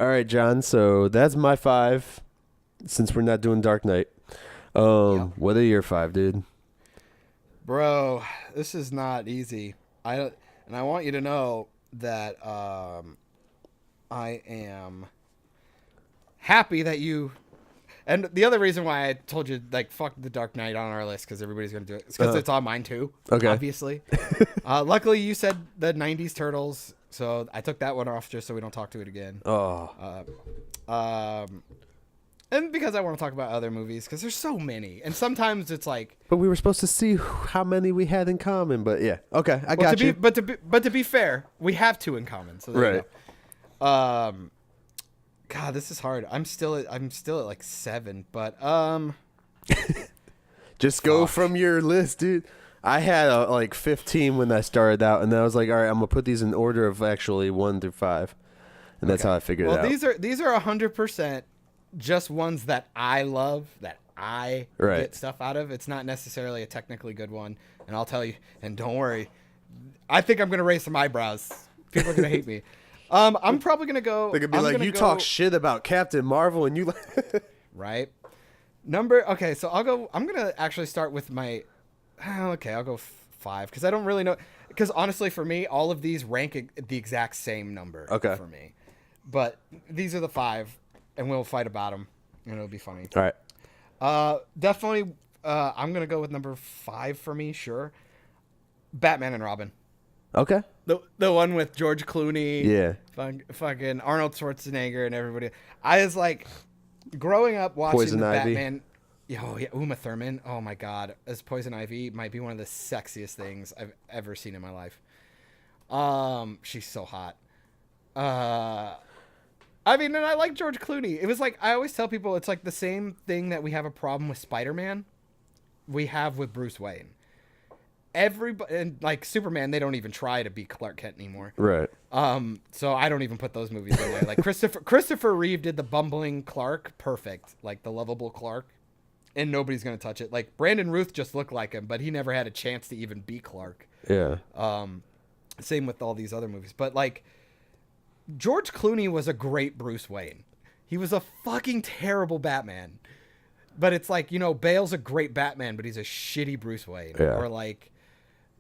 All right, John. So that's my 5. Since we're not doing Dark Knight, Yep. what are your 5, dude? Bro, this is not easy. I want you to know that I am happy that you. And the other reason why I told you like fuck the Dark Knight on our list because everybody's gonna do it. It's because it's on mine too. Okay. Obviously. Luckily, you said the '90s Turtles, so I took that one off just so we don't talk to it again. Oh, And because I want to talk about other movies because there's so many, and sometimes it's like. but we were supposed to see how many we had in common. But yeah, okay, I got you. But to be fair, we have 2 in common. So there you go. God, this is hard. I'm still at like 7, but Just go from your list, dude. I had like 15 when I started out, and then I was like, all right, I'm gonna put these in order of actually 1 through 5, and that's how I figured it out. These are 100% just ones that I love, that I get stuff out of. It's not necessarily a technically good one, and I'll tell you. And don't worry, I think I'm gonna raise some eyebrows. People are gonna hate me. I'm probably gonna go. They're gonna be like, you talk shit about Captain Marvel, and you right. Okay, so I'll go. I'm gonna actually start with my. Okay, I'll go 5 because I don't really know. Because honestly, for me, all of these rank the exact same number. Okay. For me, but these are the 5, and we'll fight about them, and it'll be funny. All right. Definitely. I'm gonna go with number 5 for me. Sure. Batman and Robin. Okay. The one with George Clooney. Yeah. Fucking Arnold Schwarzenegger and everybody. I was like, growing up watching Poison the Ivy. Batman. Oh yeah, Uma Thurman. Oh my God, as Poison Ivy might be one of the sexiest things I've ever seen in my life. She's so hot. I mean, and I like George Clooney. It was like I always tell people, it's like the same thing that we have a problem with Spider-Man, we have with Bruce Wayne. Everybody and like Superman, they don't even try to be Clark Kent anymore. Right. So I don't even put those movies in there. Like Christopher Reeve did the bumbling Clark perfect, like the lovable Clark, and nobody's gonna touch it. Like Brandon Routh just looked like him, but he never had a chance to even be Clark. Yeah. Same with all these other movies, but like George Clooney was a great Bruce Wayne. He was a fucking terrible Batman. But it's like, you know, Bale's a great Batman, but he's a shitty Bruce Wayne. Yeah. Or like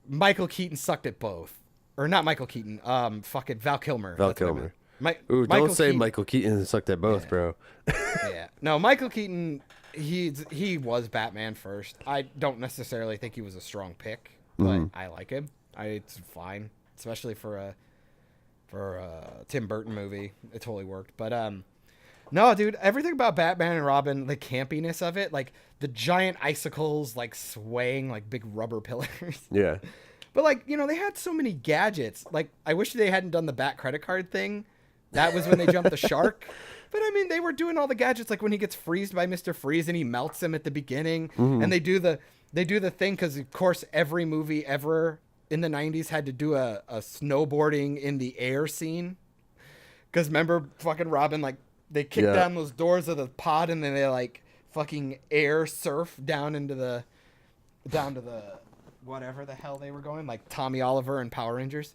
Michael Keaton sucked at both. Or not Michael Keaton, fucking Val Kilmer. Val Kilmer. Michael don't say Keaton. Michael Keaton sucked at both, Yeah. bro. Yeah. No, Michael Keaton, he was Batman first. I don't necessarily think he was a strong pick, but I like him. It's fine, especially for a Tim Burton movie. It totally worked. But no, dude, everything about Batman and Robin, the campiness of it, like the giant icicles like swaying like big rubber pillars. Yeah. But like, you know, they had so many gadgets. Like I wish they hadn't done the Bat credit card thing. That was when they jumped the shark. But I mean, they were doing all the gadgets, like when he gets freezed by Mr. Freeze and he melts him at the beginning. And they do the thing because of course every movie ever in the 90s had to do a snowboarding in the air scene. Because remember fucking Robin, like they kick down those doors of the pod and then they like fucking air surf down to the whatever the hell they were going, like Tommy Oliver and Power Rangers.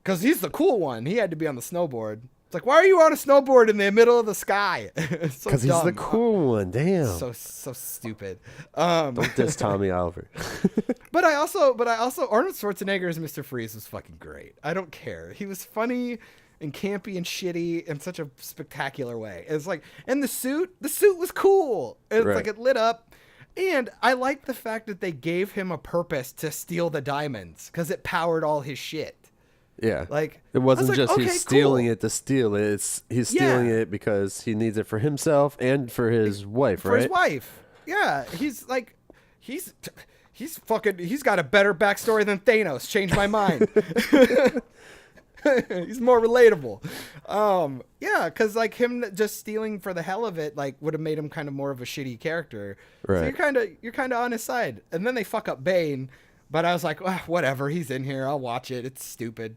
Because he's the cool one. He had to be on the snowboard. It's like, why are you on a snowboard in the middle of the sky? Because Because he's the cool one. Damn. So stupid. Don't diss Tommy Oliver. But I also Arnold Schwarzenegger as Mr. Freeze was fucking great. I don't care. He was funny and campy and shitty in such a spectacular way. It's like, and the suit was cool. It's like it lit up. And I like the fact that they gave him a purpose to steal the diamonds because it powered all his shit. Yeah. Like it wasn't like, just okay, he's stealing cool. it to steal it. He's stealing it because he needs it for himself and for his wife, right? For his wife. Yeah. He's like, he's got a better backstory than Thanos. Changed my mind. He's more relatable. Yeah, because like him just stealing for the hell of it, like would have made him kind of more of a shitty character. Right. So you're kind of on his side. And then they fuck up Bane, but I was like, whatever, he's in here. I'll watch it. It's stupid.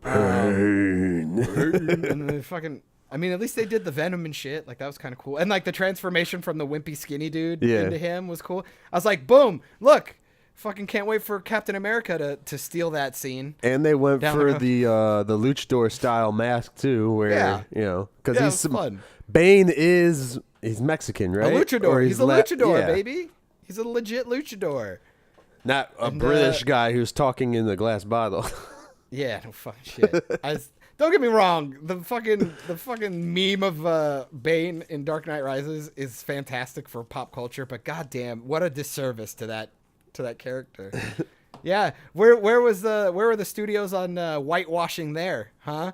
Bane. And they fucking. I mean, at least they did the Venom and shit. Like that was kind of cool. And like the transformation from the wimpy skinny dude into him was cool. I was like, boom, look. Fucking can't wait for Captain America to steal that scene. And they went Down for the the luchador style mask too, where because Yeah, he's it was fun. Bane he's Mexican, right? A luchador. Or He's a luchador, yeah. baby. He's a legit luchador. Not a British guy who's talking in the glass bottle. Yeah, no fucking shit. Don't get me wrong. The fucking meme of Bane in Dark Knight Rises is fantastic for pop culture, but goddamn, what a disservice to that character. Yeah, where were the studios on whitewashing there? Huh?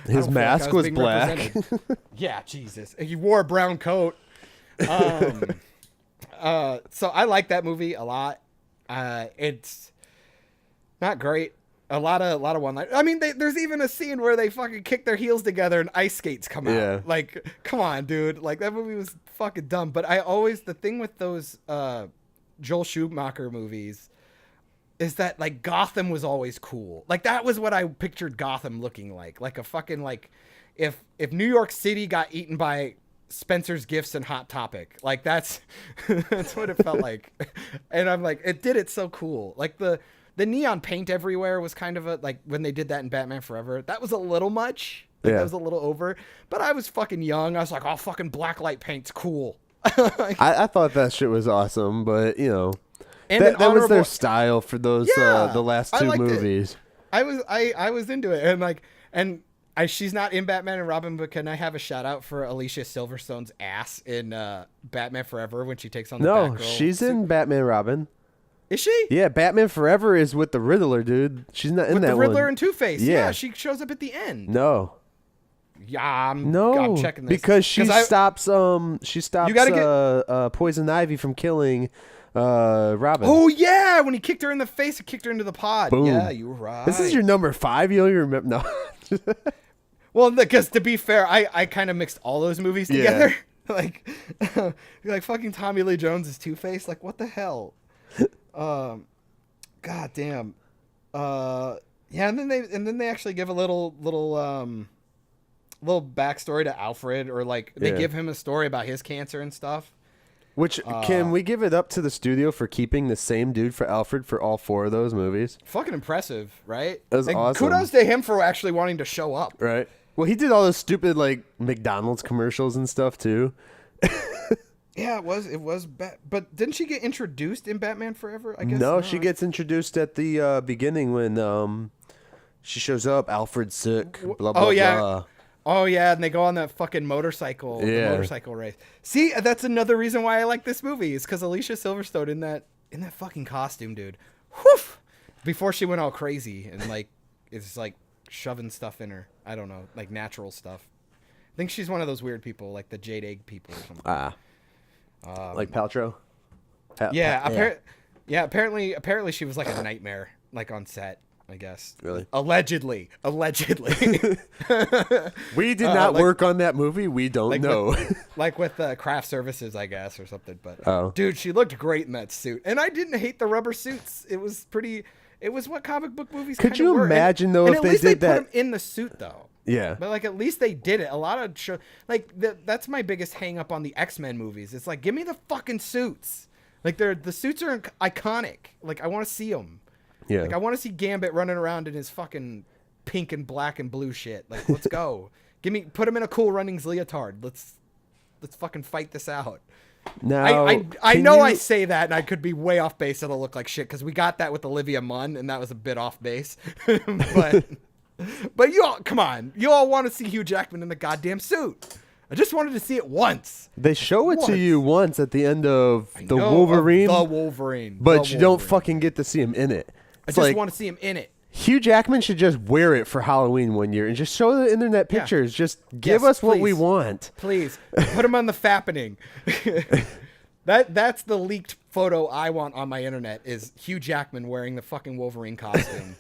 His mask was black. Yeah, Jesus. He wore a brown coat. So I like that movie a lot. It's not great. A lot of one line. I mean, there's even a scene where they fucking kick their heels together and ice skates come out. Yeah. Like, come on, dude. Like, that movie was fucking dumb. But the thing with those Joel Schumacher movies is that, like, Gotham was always cool. Like, that was what I pictured Gotham looking like. Like a fucking, like, if New York City got eaten by Spencer's Gifts and Hot Topic. Like, that's what it felt like. And I'm like, it did it so cool. Like, the neon paint everywhere was kind of like when they did that in Batman Forever, that was a little much. Like, that was a little over, but I was fucking young. I was like, oh, fucking blacklight paint's cool. Like, I thought that shit was awesome, but and that was their style for those the last two movies. I was into it, she's not in Batman and Robin, but can I have a shout out for Alicia Silverstone's ass in Batman Forever when she takes on the Batgirl? No, she's in Batman and Robin. Is she? Yeah, Batman Forever is with the Riddler, dude. She's not in with that the Riddler one. and Two-Face. Yeah. Yeah, she shows up at the end. No. Yeah, I'm checking this because she stops Poison Ivy from killing Robin. Oh yeah, when he kicked her in the face, it kicked her into the pod. Boom. Yeah, you were right. This is your number 5. You don't even remember? No. Well, because to be fair, I kind of mixed all those movies together. Like fucking Tommy Lee Jones is Two-Face. Like, what the hell? God damn. Yeah, and then they actually give a little backstory to Alfred, or like they give him a story about his cancer and stuff. Which can we give it up to the studio for keeping the same dude for Alfred for all 4 of those movies? Fucking impressive, right? That was awesome. Kudos to him for actually wanting to show up. Right. Well, he did all those stupid like McDonald's commercials and stuff too. Yeah, it was bad. But didn't she get introduced in Batman Forever? I guess no, she gets introduced at the beginning when she shows up. Alfred's sick. Blah blah blah. Oh yeah, and they go on that fucking motorcycle, the motorcycle race. See, that's another reason why I like this movie, is because Alicia Silverstone in that fucking costume, dude. Whew! Before she went all crazy and like is like shoving stuff in her. I don't know, like natural stuff. I think she's one of those weird people, like the Jade Egg people or something. Like Paltrow. Apparently she was like a nightmare, like on set. I guess. Really? Allegedly. We did not work on that movie. We don't know. With craft services, I guess, or something. But dude, she looked great in that suit, and I didn't hate the rubber suits. It was pretty. It was what comic book movies. Could you imagine though if they did that? Put him in the suit though. Yeah. But like at least they did it. A lot of that's my biggest hang up on the X-Men movies. It's like, give me the fucking suits. Like the suits are iconic. Like I want to see them. Yeah. Like I want to see Gambit running around in his fucking pink and black and blue shit. Like let's go. Put him in a Cool Runnings leotard. Let's fucking fight this out. Now, I know I say that and I could be way off base. It'll look like shit because we got that with Olivia Munn and that was a bit off base. But you all, come on. You all want to see Hugh Jackman in the goddamn suit. I just wanted to see it once. They show it to you once at the end of the Wolverine. The Wolverine. But you don't fucking get to see him in it. I just want to see him in it. Hugh Jackman should just wear it for Halloween one year and just show the internet pictures. Just give us what we want. Please. Put him on the fappening. That's the leaked photo I want on my internet, is Hugh Jackman wearing the fucking Wolverine costume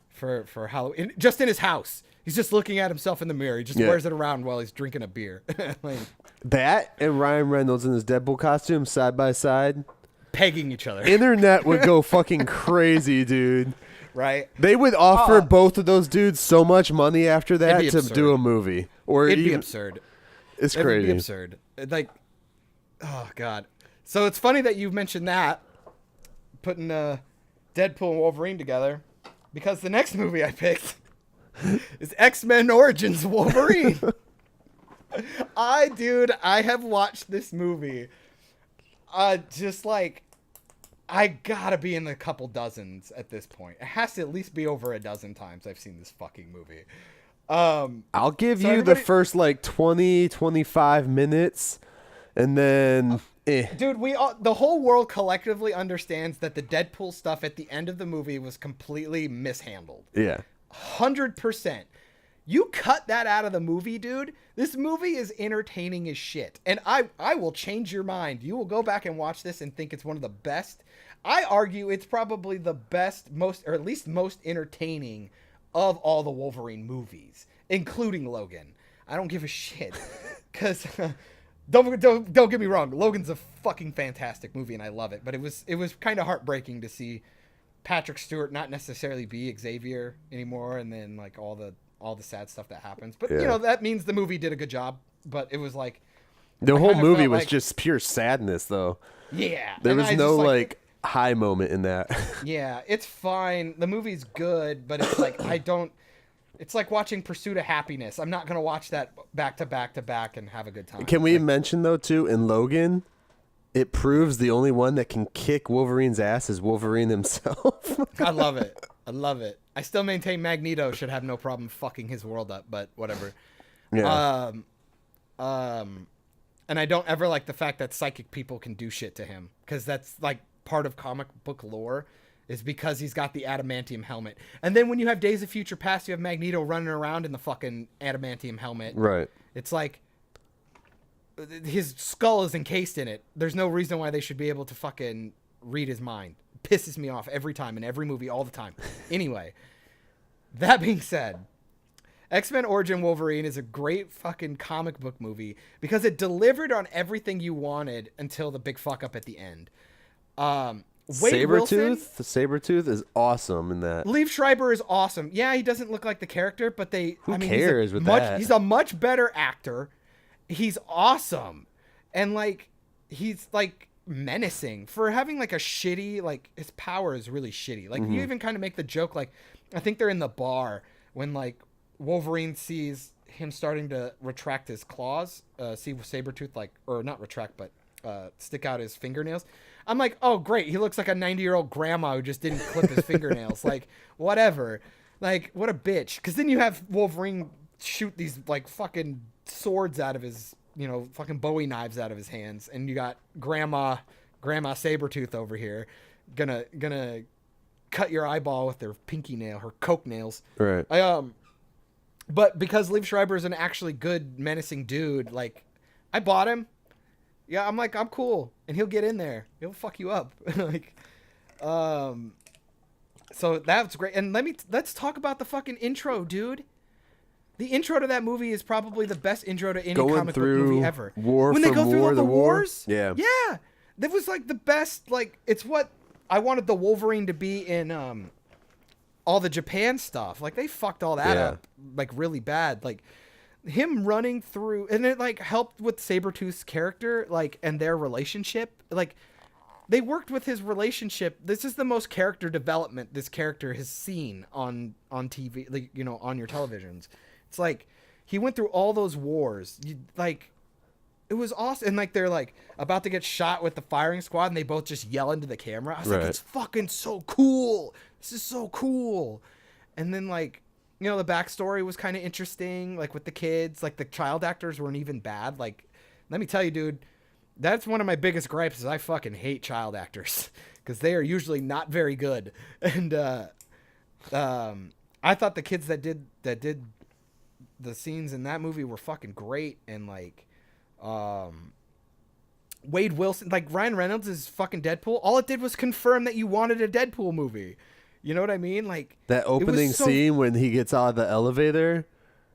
for Halloween. Just in his house. He's just looking at himself in the mirror. He just wears it around while he's drinking a beer. That and Ryan Reynolds in his Deadpool costume side by side. Pegging each other. Internet would go fucking crazy, dude. Right? They would offer both of those dudes so much money after that to do a movie. Or it'd be absurd. It's crazy. It'd be absurd. Like, oh, God. So it's funny that you mentioned that, putting Deadpool and Wolverine together because the next movie I picked is X-Men Origins Wolverine. I have watched this movie. Just like, I gotta be in the couple dozens at this point. It has to at least be over a dozen times I've seen this fucking movie. I'll give you the first like 20, 25 minutes, and then Dude, the whole world collectively understands that the Deadpool stuff at the end of the movie was completely mishandled. Yeah. 100%. You cut that out of the movie, dude. This movie is entertaining as shit. And I will change your mind. You will go back and watch this and think it's one of the best. I argue it's probably the best, or at least most entertaining of all the Wolverine movies, including Logan. I don't give a shit. Because, don't get me wrong, Logan's a fucking fantastic movie and I love it. But it was kind of heartbreaking to see Patrick Stewart not necessarily be Xavier anymore, and then like all the sad stuff that happens. But you know, that means the movie did a good job. But it was like the whole movie was just pure sadness, though. Yeah, there was no like high moment in that. Yeah, it's fine. The movie's good, but it's like it's like watching Pursuit of Happiness. I'm not gonna watch that back to back to back and have a good time. Can we mention though too, in Logan, it proves the only one that can kick Wolverine's ass is Wolverine himself. I love it. I love it. I still maintain Magneto should have no problem fucking his world up, but whatever. Yeah. And I don't ever like the fact that psychic people can do shit to him, because that's like part of comic book lore, is because he's got the adamantium helmet. And then when you have Days of Future Past, you have Magneto running around in the fucking adamantium helmet. Right. It's like his skull is encased in it. There's no reason why they should be able to fucking read his mind. Pisses me off every time in every movie all the time. Anyway, that being said, X-Men Origin Wolverine is a great fucking comic book movie because it delivered on everything you wanted until the big fuck up at the end. Sabretooth is awesome in that. Liev Schreiber is awesome. Yeah, he doesn't look like the character, but Who cares with that? He's a much better actor. He's awesome. And like he's like menacing for having like a shitty, like his power is really shitty. Like you even kind of make the joke, like I think they're in the bar when like Wolverine sees him starting to retract his claws, see Sabretooth like, or not retract, but stick out his fingernails. I'm like, oh great, he looks like a 90-year-old grandma who just didn't clip his fingernails. Like whatever, like what a bitch. Because then you have Wolverine shoot these like fucking swords out of his, you know, fucking Bowie knives out of his hands, and you got grandma Sabretooth over here gonna cut your eyeball with their pinky nail, her coke nails. Right. But because Liev Schreiber is an actually good menacing dude, like I bought him. Yeah, I'm like, I'm cool, and he'll get in there. He'll fuck you up. Like, so that's great. And let's talk about the fucking intro, dude. The intro to that movie is probably the best intro to any comic book movie ever. When they go through all the wars, yeah, that was like the best. Like, it's what I wanted the Wolverine to be in all the Japan stuff. Like, they fucked all that up like really bad. Like him running through, and it like helped with Sabretooth's character, like, and their relationship. Like they worked with his relationship. This is the most character development this character has seen on TV, like, you know, on your televisions. It's like he went through all those wars. Like, it was awesome. And like they're like about to get shot with the firing squad, and they both just yell into the camera. I was like, it's fucking so cool. This is so cool. And then like, you know, the backstory was kind of interesting. Like with the kids, like the child actors weren't even bad. Like, let me tell you, dude, that's one of my biggest gripes is I fucking hate child actors because they are usually not very good. And I thought the kids that did the scenes in that movie were fucking great. And like Wade Wilson, like Ryan Reynolds is fucking Deadpool. All it did was confirm that you wanted a Deadpool movie. You know what I mean? Like that opening scene when he gets out of the elevator.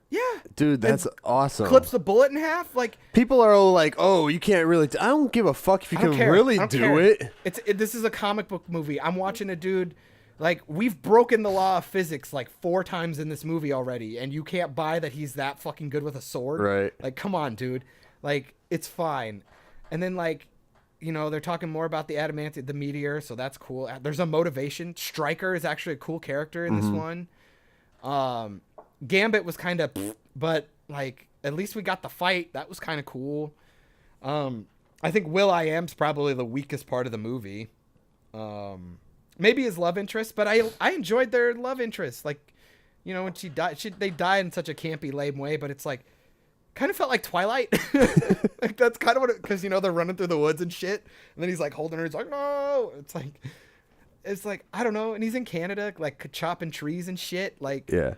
Yeah, dude, that's awesome. Clips the bullet in half. Like people are all like, "Oh, you can't really." I don't give a fuck if you can really do it. This is a comic book movie. I'm watching a dude. Like, we've broken the law of physics like 4 times in this movie already, and you can't buy that he's that fucking good with a sword. Right. Like, come on, dude. Like, it's fine. And then, like, they're talking more about the adamantium, the meteor, so that's cool. There's a motivation. Stryker is actually a cool character in this one. Gambit was kind of, but like at least we got the fight. That was kind of cool. I think Will.i.am's probably the weakest part of the movie. Maybe his love interest, but I enjoyed their love interest. Like, when she died, they died in such a campy, lame way, but it's like, kind of felt like Twilight. Like that's kind of what because they're running through the woods and shit, and then he's like holding her. He's like, no. It's like I don't know, and he's in Canada, like chopping trees and shit. Like, yeah.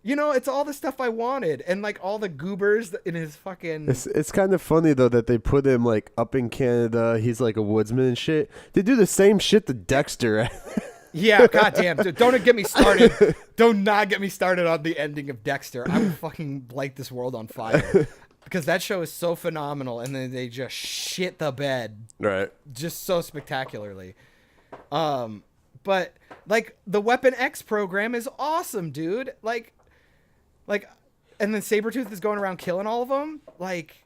It's all the stuff I wanted, and like all the goobers in his fucking. It's kind of funny though that they put him like up in Canada. He's like a woodsman and shit. They do the same shit to Dexter. Yeah, goddamn, dude, don't get me started. Do not get me started on the ending of Dexter. I would fucking light this world on fire because that show is so phenomenal, and then they just shit the bed, right? Just so spectacularly. But like the Weapon X program is awesome, dude. Like, and then Sabretooth is going around killing all of them. Like,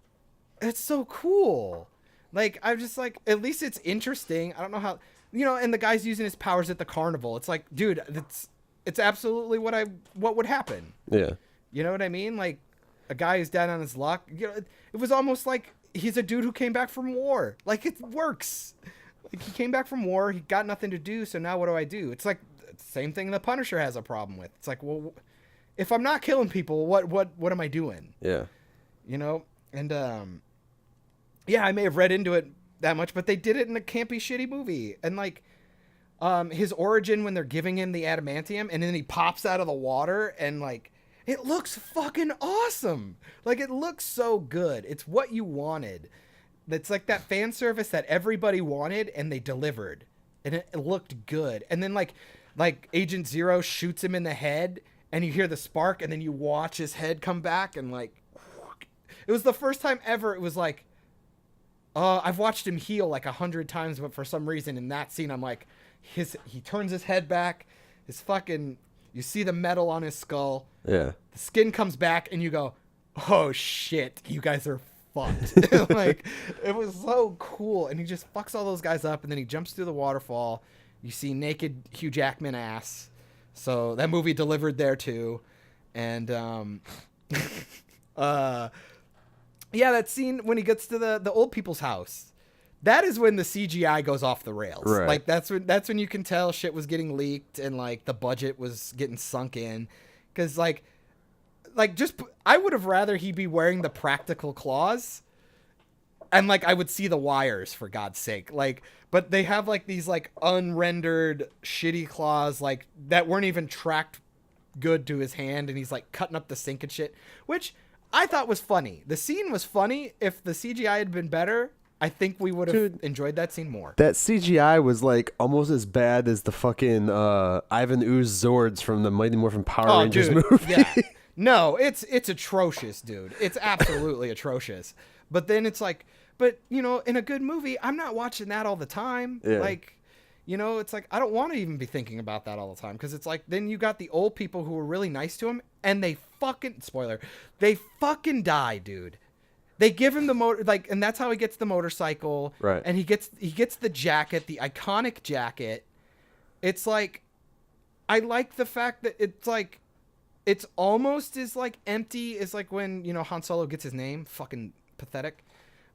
it's so cool. Like, I'm just like, at least it's interesting. I don't know how, and the guy's using his powers at the carnival. It's like, dude, it's absolutely what would happen. Yeah. You know what I mean? Like, a guy who's down on his luck. It was almost like he's a dude who came back from war. Like, it works. Like, he came back from war. He got nothing to do. So now what do I do? It's like the same thing the Punisher has a problem with. It's like, well, if I'm not killing people, what am I doing? Yeah. And yeah, I may have read into it that much, but they did it in a campy, shitty movie. And like, his origin when they're giving him the adamantium, and then he pops out of the water, and like, it looks fucking awesome. Like, it looks so good. It's what you wanted. It's like that fan service that everybody wanted, and they delivered, and it looked good. And then like Agent Zero shoots him in the head, and you hear the spark, and then you watch his head come back, and like, it was the first time ever it was like, I've watched him heal like 100 times, but for some reason in that scene, I'm like, he turns his head back, you see the metal on his skull. Yeah. The skin comes back, and you go, oh shit, you guys are fucked. Like, it was so cool. And he just fucks all those guys up, and then he jumps through the waterfall. You see naked Hugh Jackman ass. So that movie delivered there too. And yeah, that scene when he gets to the old people's house, that is when the CGI goes off the rails. Right. Like that's when you can tell shit was getting leaked, and like the budget was getting sunk in, because like just I would have rather he be wearing the practical claws, and like I would see the wires, for God's sake. Like, but they have like these like unrendered shitty claws like that weren't even tracked good to his hand, and he's like cutting up the sink and shit, which I thought was funny. The scene was funny. If the CGI had been better, I think we would have enjoyed that scene more. That CGI was like almost as bad as the fucking Ivan Ooze Zords from the Mighty Morphin Power Rangers movie. Yeah. No, it's atrocious, dude. It's absolutely atrocious. But then it's like, in a good movie, I'm not watching that all the time. Yeah. Like, it's like, I don't want to even be thinking about that all the time, because it's like, then you got the old people who were really nice to him, and they fucking die, dude. They give him the motor, like, and that's how he gets the motorcycle. Right. And he gets the jacket, the iconic jacket. It's like, I like the fact that it's like, it's almost as like empty as like when, Han Solo gets his name. Fucking pathetic.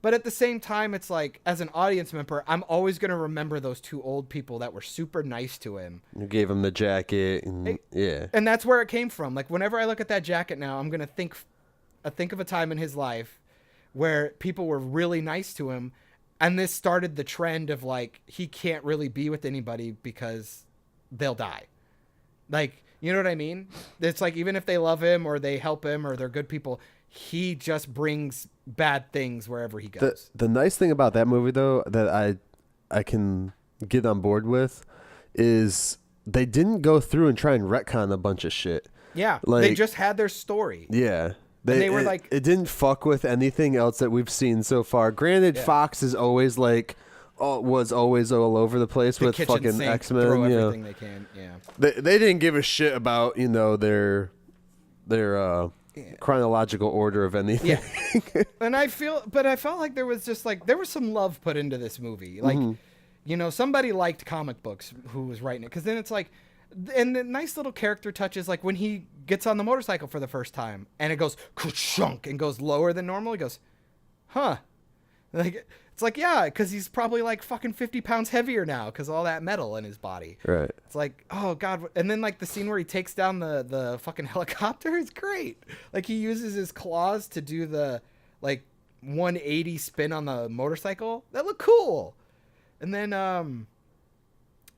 But at the same time, it's like, as an audience member, I'm always going to remember those two old people that were super nice to him. You gave him the jacket, and yeah. And that's where it came from. Like, whenever I look at that jacket now, I'm going to think of a time in his life where people were really nice to him, and this started the trend of like, he can't really be with anybody because they'll die. Like, you know what I mean? It's like, even if they love him or they help him or they're good people, he just brings bad things wherever he goes. The nice thing about that movie, though, that I can get on board with, is they didn't go through and try and retcon a bunch of shit. Yeah, like, they just had their story. Yeah. They were like, it didn't fuck with anything else that we've seen so far. Granted, Fox is always like, was always all over the place with fucking X-Men. Throw everything they can. Yeah. They didn't give a shit about their chronological order of anything. Yeah. And I felt like there was just like, there was some love put into this movie. Like, you know, somebody liked comic books who was writing it. Cause then it's like, and the nice little character touches, like when he gets on the motorcycle for the first time and it goes ka-chunk and goes lower than normal. He goes, huh. Like, it's like, yeah, because he's probably like fucking 50 pounds heavier now because all that metal in his body. Right. It's like, oh, God. And then, like, the scene where he takes down the fucking helicopter is great. Like, he uses his claws to do the, like, 180 spin on the motorcycle. That looked cool. And then,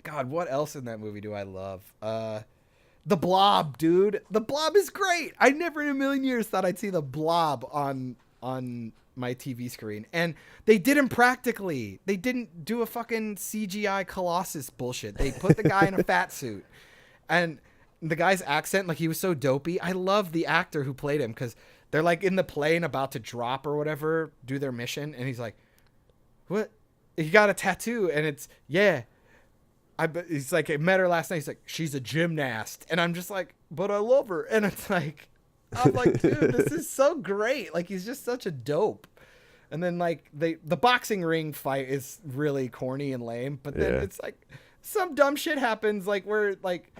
God, what else in that movie do I love? The Blob, dude. The Blob is great. I never in a million years thought I'd see the Blob on my TV screen, and they did him practically. They didn't do a fucking CGI Colossus bullshit. They put the guy in a fat suit, and the guy's accent, like, he was so dopey. I love the actor who played him because they're like in the plane about to drop or whatever, do their mission, and he's like, "What? You got a tattoo?" And it's, yeah. He's like, I met her last night. He's like, she's a gymnast, and I'm just like, but I love her, and it's like. I'm like, dude, this is so great. Like, he's just such a dope. And then, like, the boxing ring fight is really corny and lame. But then it's like some dumb shit happens, like, where, like,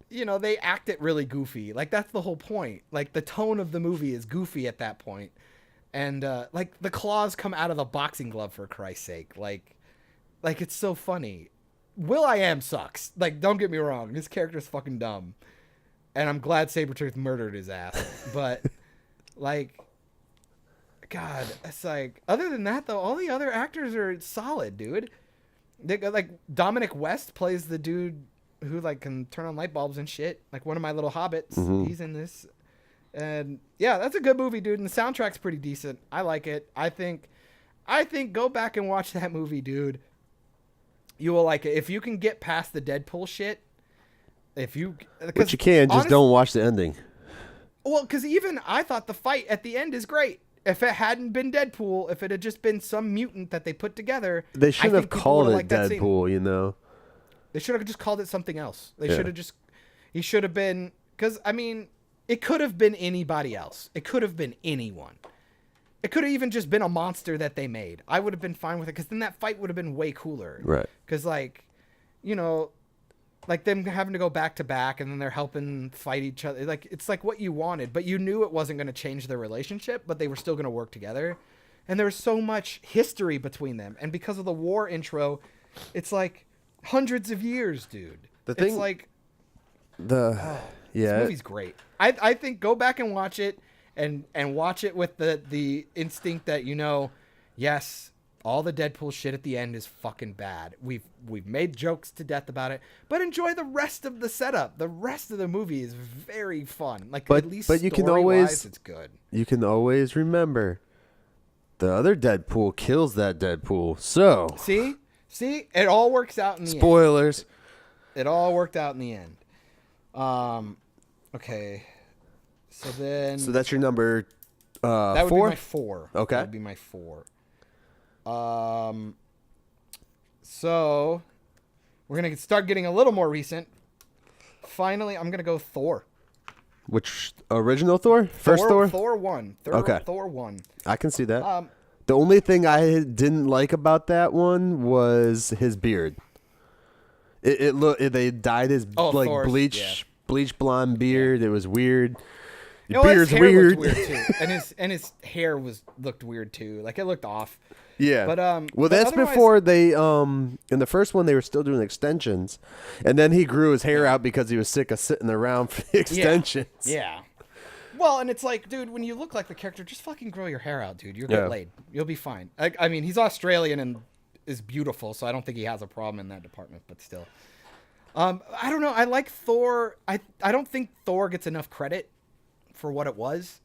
you know, they act it really goofy. Like, that's the whole point. Like, the tone of the movie is goofy at that point. And, like, the claws come out of the boxing glove, for Christ's sake. Like, it's so funny. Will.I.am sucks. Like, don't get me wrong. His character's fucking dumb. And I'm glad Sabretooth murdered his ass. But, like, God, it's like, other than that, though, all the other actors are solid, dude. Like, Dominic West plays the dude who, like, can turn on light bulbs and shit. Like, one of my little hobbits. He's in this. And, yeah, that's a good movie, dude. And the soundtrack's pretty decent. I like it. I think go back and watch that movie, dude. You will like it. If you can get past the Deadpool shit. Which you can, just don't watch the ending. Well, because even I thought the fight at the end is great. If it hadn't been Deadpool, if it had just been some mutant that they put together, they should have called it Deadpool. You know, they should have just called it something else. They should have just. He should have been, because I mean, it could have been anybody else. It could have been anyone. It could have even just been a monster that they made. I would have been fine with it, because then that fight would have been way cooler. Right. Because, like, you know. Like, them having to go back to back, and then they're helping fight each other. Like, it's like what you wanted, but you knew it wasn't going to change their relationship, but they were still going to work together. And there was so much history between them. And because of the war intro, it's like hundreds of years, dude. It's like... This movie's great. I think go back and watch it, and watch it with the instinct that, you know, yes... all the Deadpool shit at the end is fucking bad. We've made jokes to death about it, but enjoy the rest of the setup. The rest of the movie is very fun. Like, at least you can always, it's good. You can always remember the other Deadpool kills that Deadpool. So see, it all works out in the spoilers. End. It all worked out in the end. Okay. So that's your number. That would 4? be my 4. Okay. That would be my 4. So we're going to start getting a little more recent. Finally, I'm going to go Thor. Which original Thor? First Thor? Thor 1. Thor 1. I can see that. The only thing I didn't like about that one was his beard. They dyed his bleach blonde beard. Yeah. It was weird. Your beard's his hair weird. Looked weird too. and his hair looked weird too. Like, it looked off. Yeah. But that's before they in the first one they were still doing extensions, and then he grew his hair out because he was sick of sitting around for the extensions. Yeah. Well, and it's like, dude, when you look like the character, just fucking grow your hair out, dude. You'll get laid. You'll be fine. I mean, he's Australian and is beautiful, so I don't think he has a problem in that department, but still. I don't know. I like Thor. I don't think Thor gets enough credit for what it was.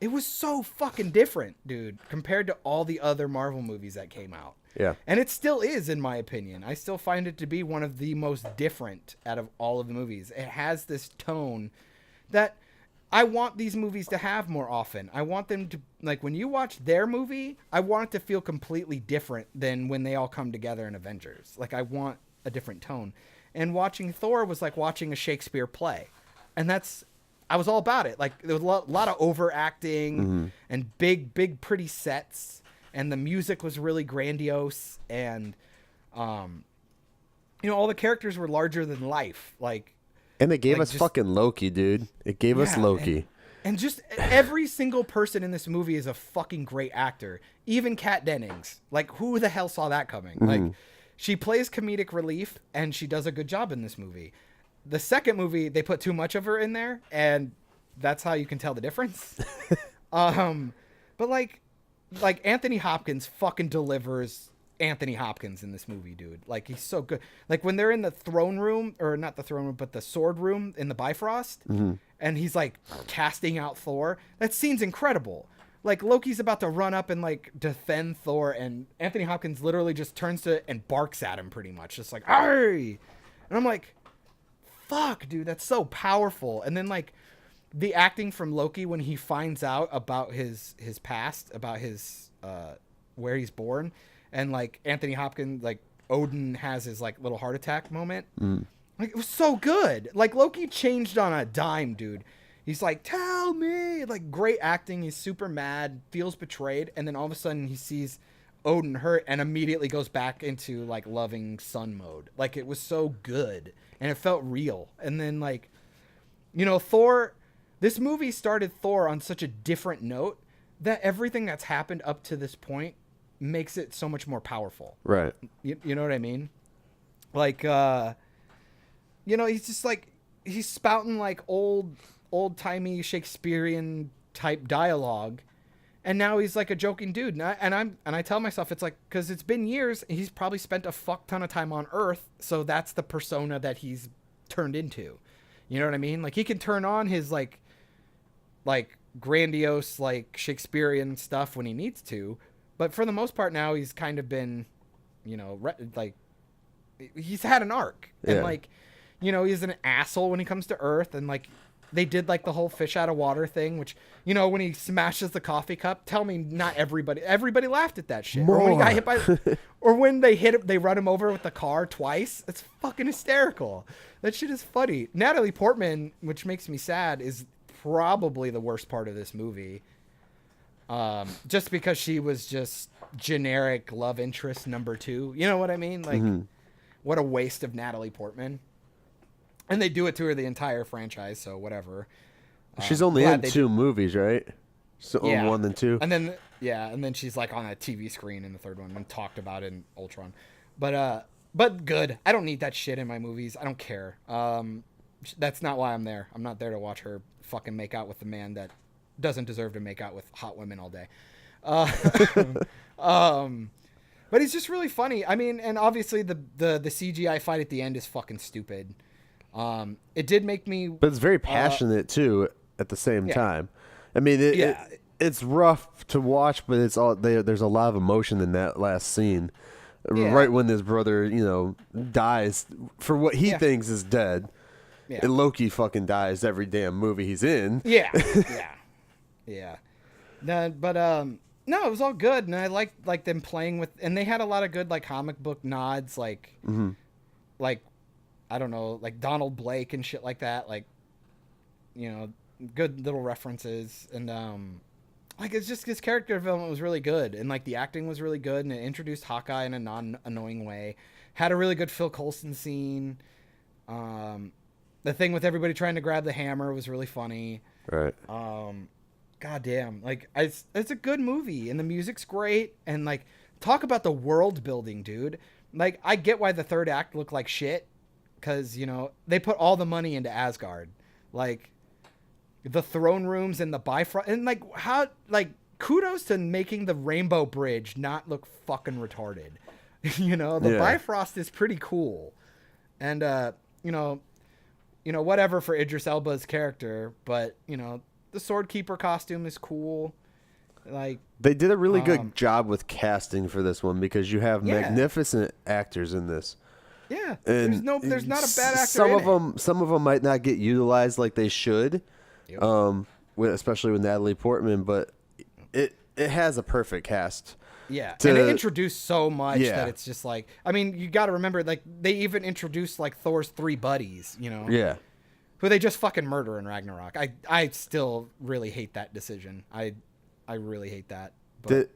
It was so fucking different, dude, compared to all the other Marvel movies that came out. Yeah. And it still is, in my opinion. I still find it to be one of the most different out of all of the movies. It has this tone that I want these movies to have more often. I want them to, like, when you watch their movie, I want it to feel completely different than when they all come together in Avengers. Like, I want a different tone. And watching Thor was like watching a Shakespeare play. And that's I was all about it. Like there was a lot of overacting and big pretty sets, and the music was really grandiose, and all the characters were larger than life. And it gave us fucking Loki, dude. It gave us Loki. And just every single person in this movie is a fucking great actor. Even Kat Dennings. Like, who the hell saw that coming? Like, she plays comedic relief, and she does a good job in this movie. The second movie, they put too much of her in there, and that's how you can tell the difference. But like Anthony Hopkins fucking delivers Anthony Hopkins in this movie, dude. Like, he's so good. Like, when they're in the throne room, or not the throne room, but the sword room in the Bifrost, and he's like casting out Thor, that scene's incredible. Like, Loki's about to run up and like defend Thor, and Anthony Hopkins literally just turns to it and barks at him, pretty much, just like, "Arr!" And I'm like, fuck, dude, that's so powerful. And then like the acting from Loki when he finds out about his past, about his where he's born, and like Anthony Hopkins, like Odin has his like little heart attack moment. Like, it was so good. Like, Loki changed on a dime, dude. He's like, "Tell me," like, great acting. He's super mad, feels betrayed, and then all of a sudden he sees Odin hurt and immediately goes back into like loving son mode. Like, it was so good and it felt real. And then like, Thor, this movie started Thor on such a different note that everything that's happened up to this point makes it so much more powerful. Right. You know what I mean? Like, he's just like, he's spouting like old-timey Shakespearean type dialogue, and now he's like a joking dude. And I tell myself, it's like, because it's been years, and he's probably spent a fuck ton of time on Earth, so that's the persona that he's turned into. You know what I mean? Like, he can turn on his like grandiose like Shakespearean stuff when he needs to, but for the most part now he's kind of been, like, he's had an arc. And like, he's an asshole when he comes to Earth, and like they did like the whole fish out of water thing, which, when he smashes the coffee cup, tell me not everybody laughed at that shit. Or when he got hit by, or when they run him over with the car twice. It's fucking hysterical. That shit is funny. Natalie Portman, which makes me sad, is probably the worst part of this movie. Just because she was just generic love interest number 2. You know what I mean? Like, what a waste of Natalie Portman. And they do it to her the entire franchise, so whatever. She's only in 2 movies, right? So yeah. 1 and 2. And then she's like on a TV screen in the third one and talked about it in Ultron. But good. I don't need that shit in my movies. I don't care. That's not why I'm there. I'm not there to watch her fucking make out with the man that doesn't deserve to make out with hot women all day. But he's just really funny. I mean, and obviously the CGI fight at the end is fucking stupid. It did make me, but it's very passionate too at the same time. I mean, it's rough to watch, but it's all there's a lot of emotion in that last scene. Right when his brother, dies for what he thinks is dead. Yeah. And Loki fucking dies every damn movie he's in. Yeah. No, it was all good, and I liked them playing with, and they had a lot of good like comic book nods, like I don't know, like Donald Blake and shit like that, like, good little references, and like, it's just, his character development was really good, and like the acting was really good, and it introduced Hawkeye in a non-annoying way. Had a really good Phil Coulson scene. The thing with everybody trying to grab the hammer was really funny. Right. Goddamn, like, it's a good movie, and the music's great, and like, talk about the world building, dude. Like, I get why the third act looked like shit, because they put all the money into Asgard, like the throne rooms and the Bifrost, and like, how, like, kudos to making the Rainbow Bridge not look fucking retarded. The Bifrost is pretty cool, and whatever for Idris Elba's character, but the Sword Keeper costume is cool. Like, they did a really good job with casting for this one, because you have magnificent actors in this. Yeah, and there's not a bad actor. Some of them might not get utilized like they should, especially with Natalie Portman. But it has a perfect cast. Yeah, and it introduced so much that it's just like, I mean, you got to remember, like, they even introduced like Thor's 3 buddies. Yeah. who they just fucking murder in Ragnarok. I still really hate that decision. I really hate that. But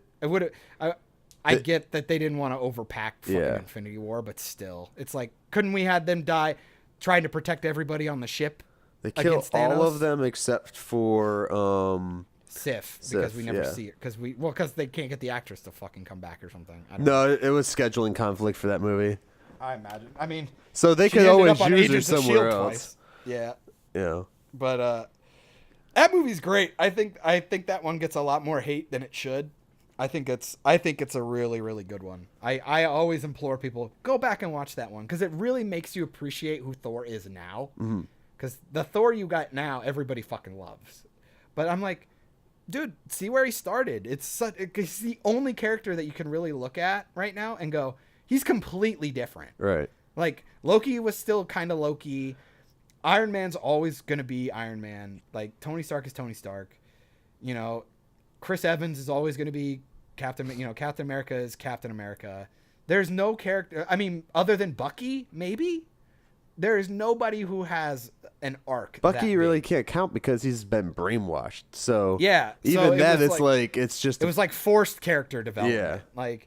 I get that they didn't want to overpack fucking Infinity War, but still, it's like, couldn't we had them die trying to protect everybody on the ship? They kill all of them except for Sif, because we never see it because they can't get the actress to fucking come back or something. No, it was scheduling conflict for that movie. I imagine. I mean, so they could always use her somewhere else. Twice. Yeah. Yeah. But that movie's great. I think that one gets a lot more hate than it should. I think it's a really, really good one. I always implore people, go back and watch that one because it really makes you appreciate who Thor is now. Because the Thor you got now, everybody fucking loves. But I'm like, dude, see where he started. It's the only character that you can really look at right now and go, he's completely different. Right. Like, Loki was still kind of Loki. Iron Man's always going to be Iron Man. Like, Tony Stark is Tony Stark. You know, Chris Evans is always going to be Captain America is Captain America. There's no character, I mean, other than Bucky, maybe? There is nobody who has an arc. Bucky really can't count because he's been brainwashed. So yeah, even then, it's like it's just it was like forced character development. Yeah, like,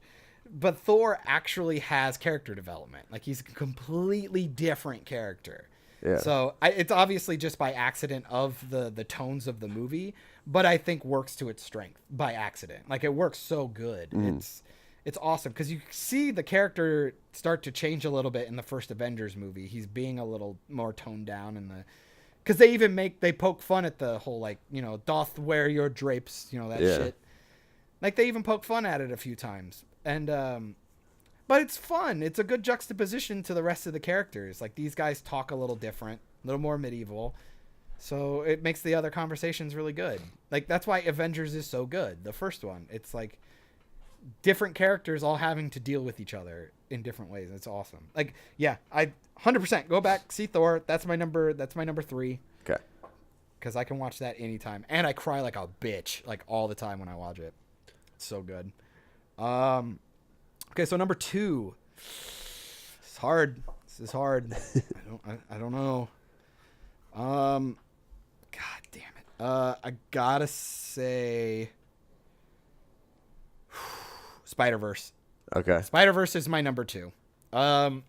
but Thor actually has character development. Like, he's a completely different character. Yeah. So it's obviously just by accident of the tones of the movie, but I think works to its strength by accident. Like, it works so good. It's awesome because you see the character start to change a little bit in the first Avengers movie. He's being a little more toned down because they poke fun at the whole, like, you know, doth wear your drapes, you know, that shit. Like, they even poke fun at it a few times. And but it's fun. It's a good juxtaposition to the rest of the characters. Like, these guys talk a little different, a little more medieval. So it makes the other conversations really good. Like, that's why Avengers is so good. The first one, it's like different characters all having to deal with each other in different ways. It's awesome. Like, yeah, I 100% go back, see Thor. That's my number 3. Okay. Because I can watch that anytime. And I cry like a bitch, like, all the time when I watch it. It's so good. Okay, so number 2. It's hard. This is hard. I don't know. God damn it. I gotta say Spider-Verse. Okay. Spider-Verse is my number 2. I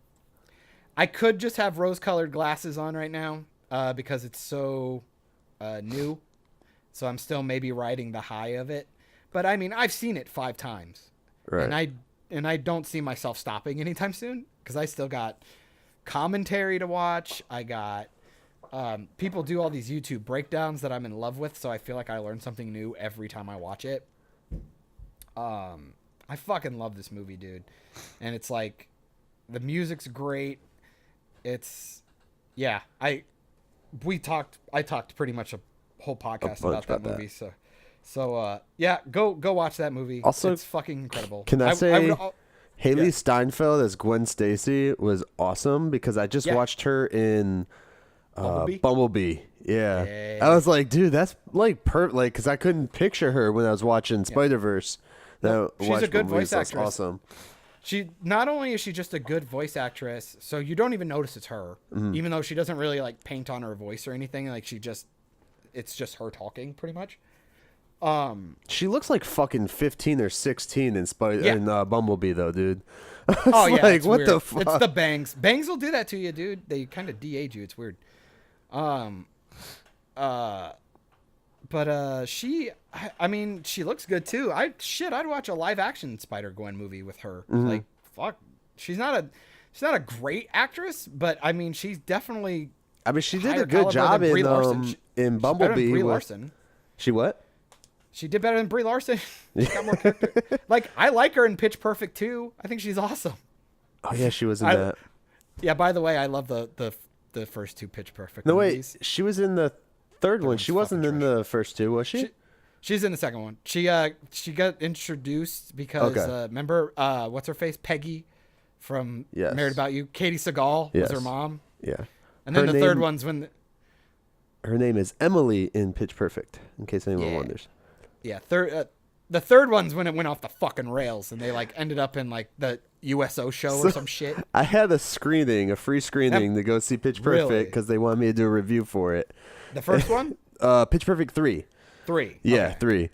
could just have rose-colored glasses on right now because it's so new. So I'm still maybe riding the high of it. But I mean, I've seen it 5 times. Right. And I don't see myself stopping anytime soon because I still got commentary to watch. I got people do all these YouTube breakdowns that I'm in love with, so I feel like I learn something new every time I watch it. I fucking love this movie, dude. And it's like, the music's great. It's, yeah, I talked pretty much a whole podcast about that movie. So yeah, go watch that movie. Also, it's fucking incredible. Can I say Haley Steinfeld as Gwen Stacy was awesome because I just watched her in Bumblebee. Yeah. I was like, dude, that's like perfect. Like, because I couldn't picture her when I was watching Spider-Verse. She's a good voice actress. Awesome. She not only is she just a good voice actress, so you don't even notice it's her, even though she doesn't really like paint on her voice or anything. Like, it's just her talking pretty much. She looks like fucking 15 or 16 in Bumblebee though, dude. Oh yeah, like, what weird. The fuck? It's the bangs. Bangs will do that to you, dude. They kind of de-age you. It's weird. But she, I mean, she looks good too. I'd watch a live action Spider-Gwen movie with her. Like, fuck, she's not a great actress, but I mean, she's definitely. I mean, she did a good job in Bumblebee. Brie Larson. She what? She did better than Brie Larson. She got more character. Like, I like her in Pitch Perfect too. I think she's awesome. Oh yeah, she was in that. Yeah. By the way, I love the first 2 Pitch Perfect. No movies. wait, she was in the third one. She wasn't in the first 2, was she? She's in the second one. She got introduced because remember what's her face, Peggy from Married About You. Katie Sagal was her mom. Yeah. And then the third one's when her name is Emily in Pitch Perfect. In case anyone wonders. Yeah. The third one's when it went off the fucking rails and they like ended up in like the USO show or some shit. I had a free screening to go see Pitch Perfect because they wanted me to do a review for it. The first one? Pitch Perfect 3. 3. Yeah, okay. 3.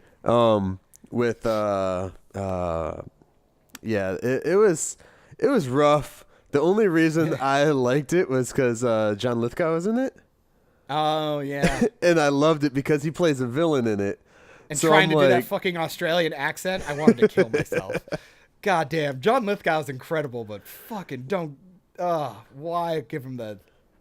With it was rough. The only reason I liked it was because John Lithgow was in it. Oh yeah. And I loved it because he plays a villain in it. And so trying to do that fucking Australian accent, I wanted to kill myself. God damn, John Lithgow's incredible, but fucking don't. Why give him the?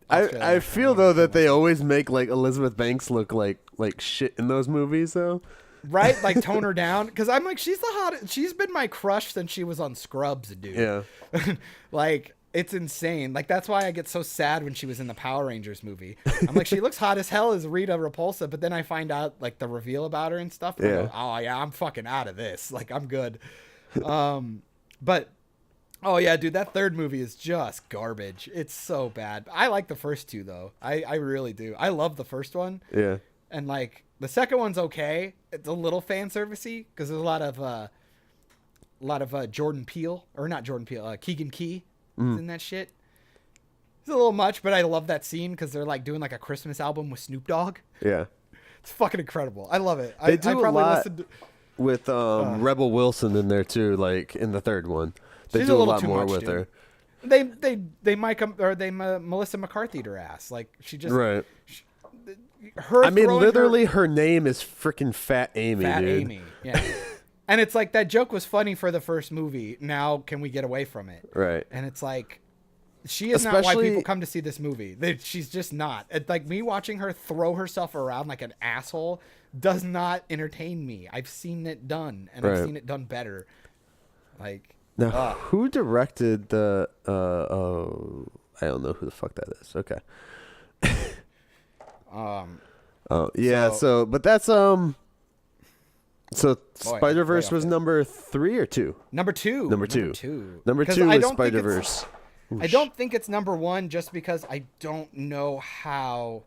I feel though that they always make like Elizabeth Banks look like shit in those movies though. Right, like tone her down because I'm like she's the hottest. She's been my crush since she was on Scrubs, dude. Yeah. Like it's insane. Like that's why I get so sad when she was in the Power Rangers movie. I'm like she looks hot as hell as Rita Repulsa, but then I find out like the reveal about her and stuff. And I go, oh yeah, I'm fucking out of this. Like I'm good. But oh yeah, dude, that third movie is just garbage. It's so bad. I like the first two though. I really do. I love the first one. Yeah. And like the second one's okay. It's a little fan servicey because there's a lot of Jordan Peele or not Jordan Peele, Keegan Key in that shit. It's a little much, but I love that scene because they're like doing like a Christmas album with Snoop Dogg. Yeah. It's fucking incredible. I love it. They do a lot with Rebel Wilson in there too, like in the third one. They do a lot more with her. They Melissa McCarthy'd her ass. Like she just right. Her. I mean, literally, her name is freaking Fat Amy. Fat dude. Amy. Yeah. And it's like that joke was funny for the first movie. Now can we get away from it? Right. And it's like she is not why people come to see this movie. She's just not. It's like me watching her throw herself around like an asshole does not entertain me. I've seen it done, and I've seen it done better. Like now, who directed the? I don't know who the fuck that is. Okay. Oh yeah. So but that's So Spider-Verse was number 3 or 2? Number 2. Number 2 is Spider-Verse. I don't think it's number 1 just because I don't know how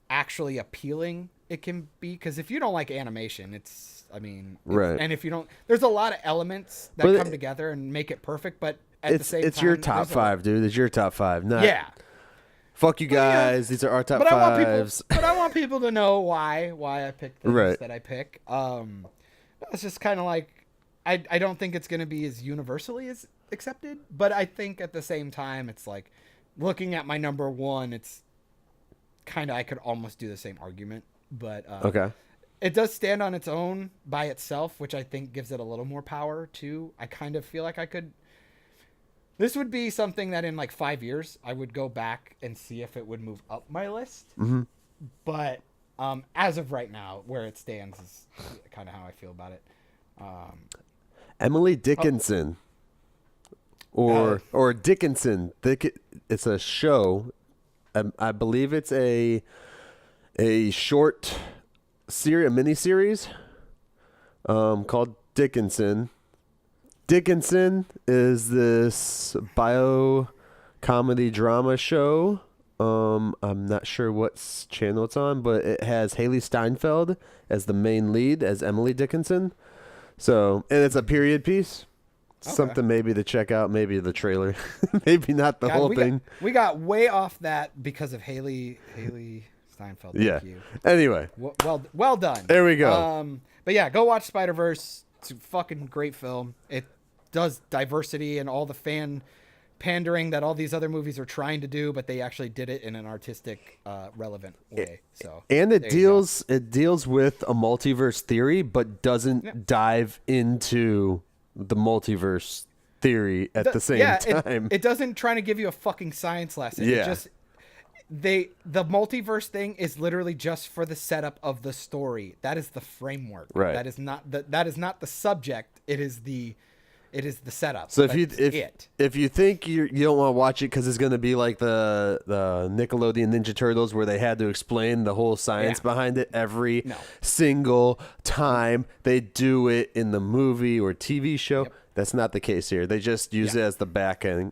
actually appealing it can be. Because if you don't like animation, right. And if you don't, there's a lot of elements that come together and make it perfect. But at the same time, it's your top 5, dude. It's your top 5. Not, fuck you guys. These are our top 5s. But I want people to know why I picked things that I pick. It's just kind of like I don't think it's going to be as universally as accepted, but I think at the same time it's like looking at my number 1, it's kind of I could almost do the same argument, but it does stand on its own by itself, which I think gives it a little more power too. I kind of feel like this would be something that in like 5 years I would go back and see if it would move up my list. Mm-hmm. But as of right now, where it stands is kind of how I feel about it. Emily Dickinson, or Dickinson. It's a show. I believe it's a short series, a mini series, called Dickinson. Dickinson is this bio comedy drama show. I'm not sure what channel it's on, but it has Haley Steinfeld as the main lead as Emily Dickinson. So, and it's a period piece. Something maybe to check out, maybe the trailer, maybe not the whole thing. We got way off that because of Haley Steinfeld. Thank you. Anyway. Well done. There we go. But yeah, go watch Spider-Verse. It's a fucking great film. It does diversity and all the fan pandering that all these other movies are trying to do, but they actually did it in an artistic, relevant way. So, and it deals with a multiverse theory, but doesn't dive into the multiverse theory at the same time. It doesn't try to give you a fucking science lesson. Yeah. It just the multiverse thing is literally just for the setup of the story. That is the framework. Right. That is not the subject. It is the setup. So if you think you don't want to watch it because it's going to be like the Nickelodeon Ninja Turtles where they had to explain the whole science behind it every single time they do it in the movie or TV show, that's not the case here. They just use it as the backing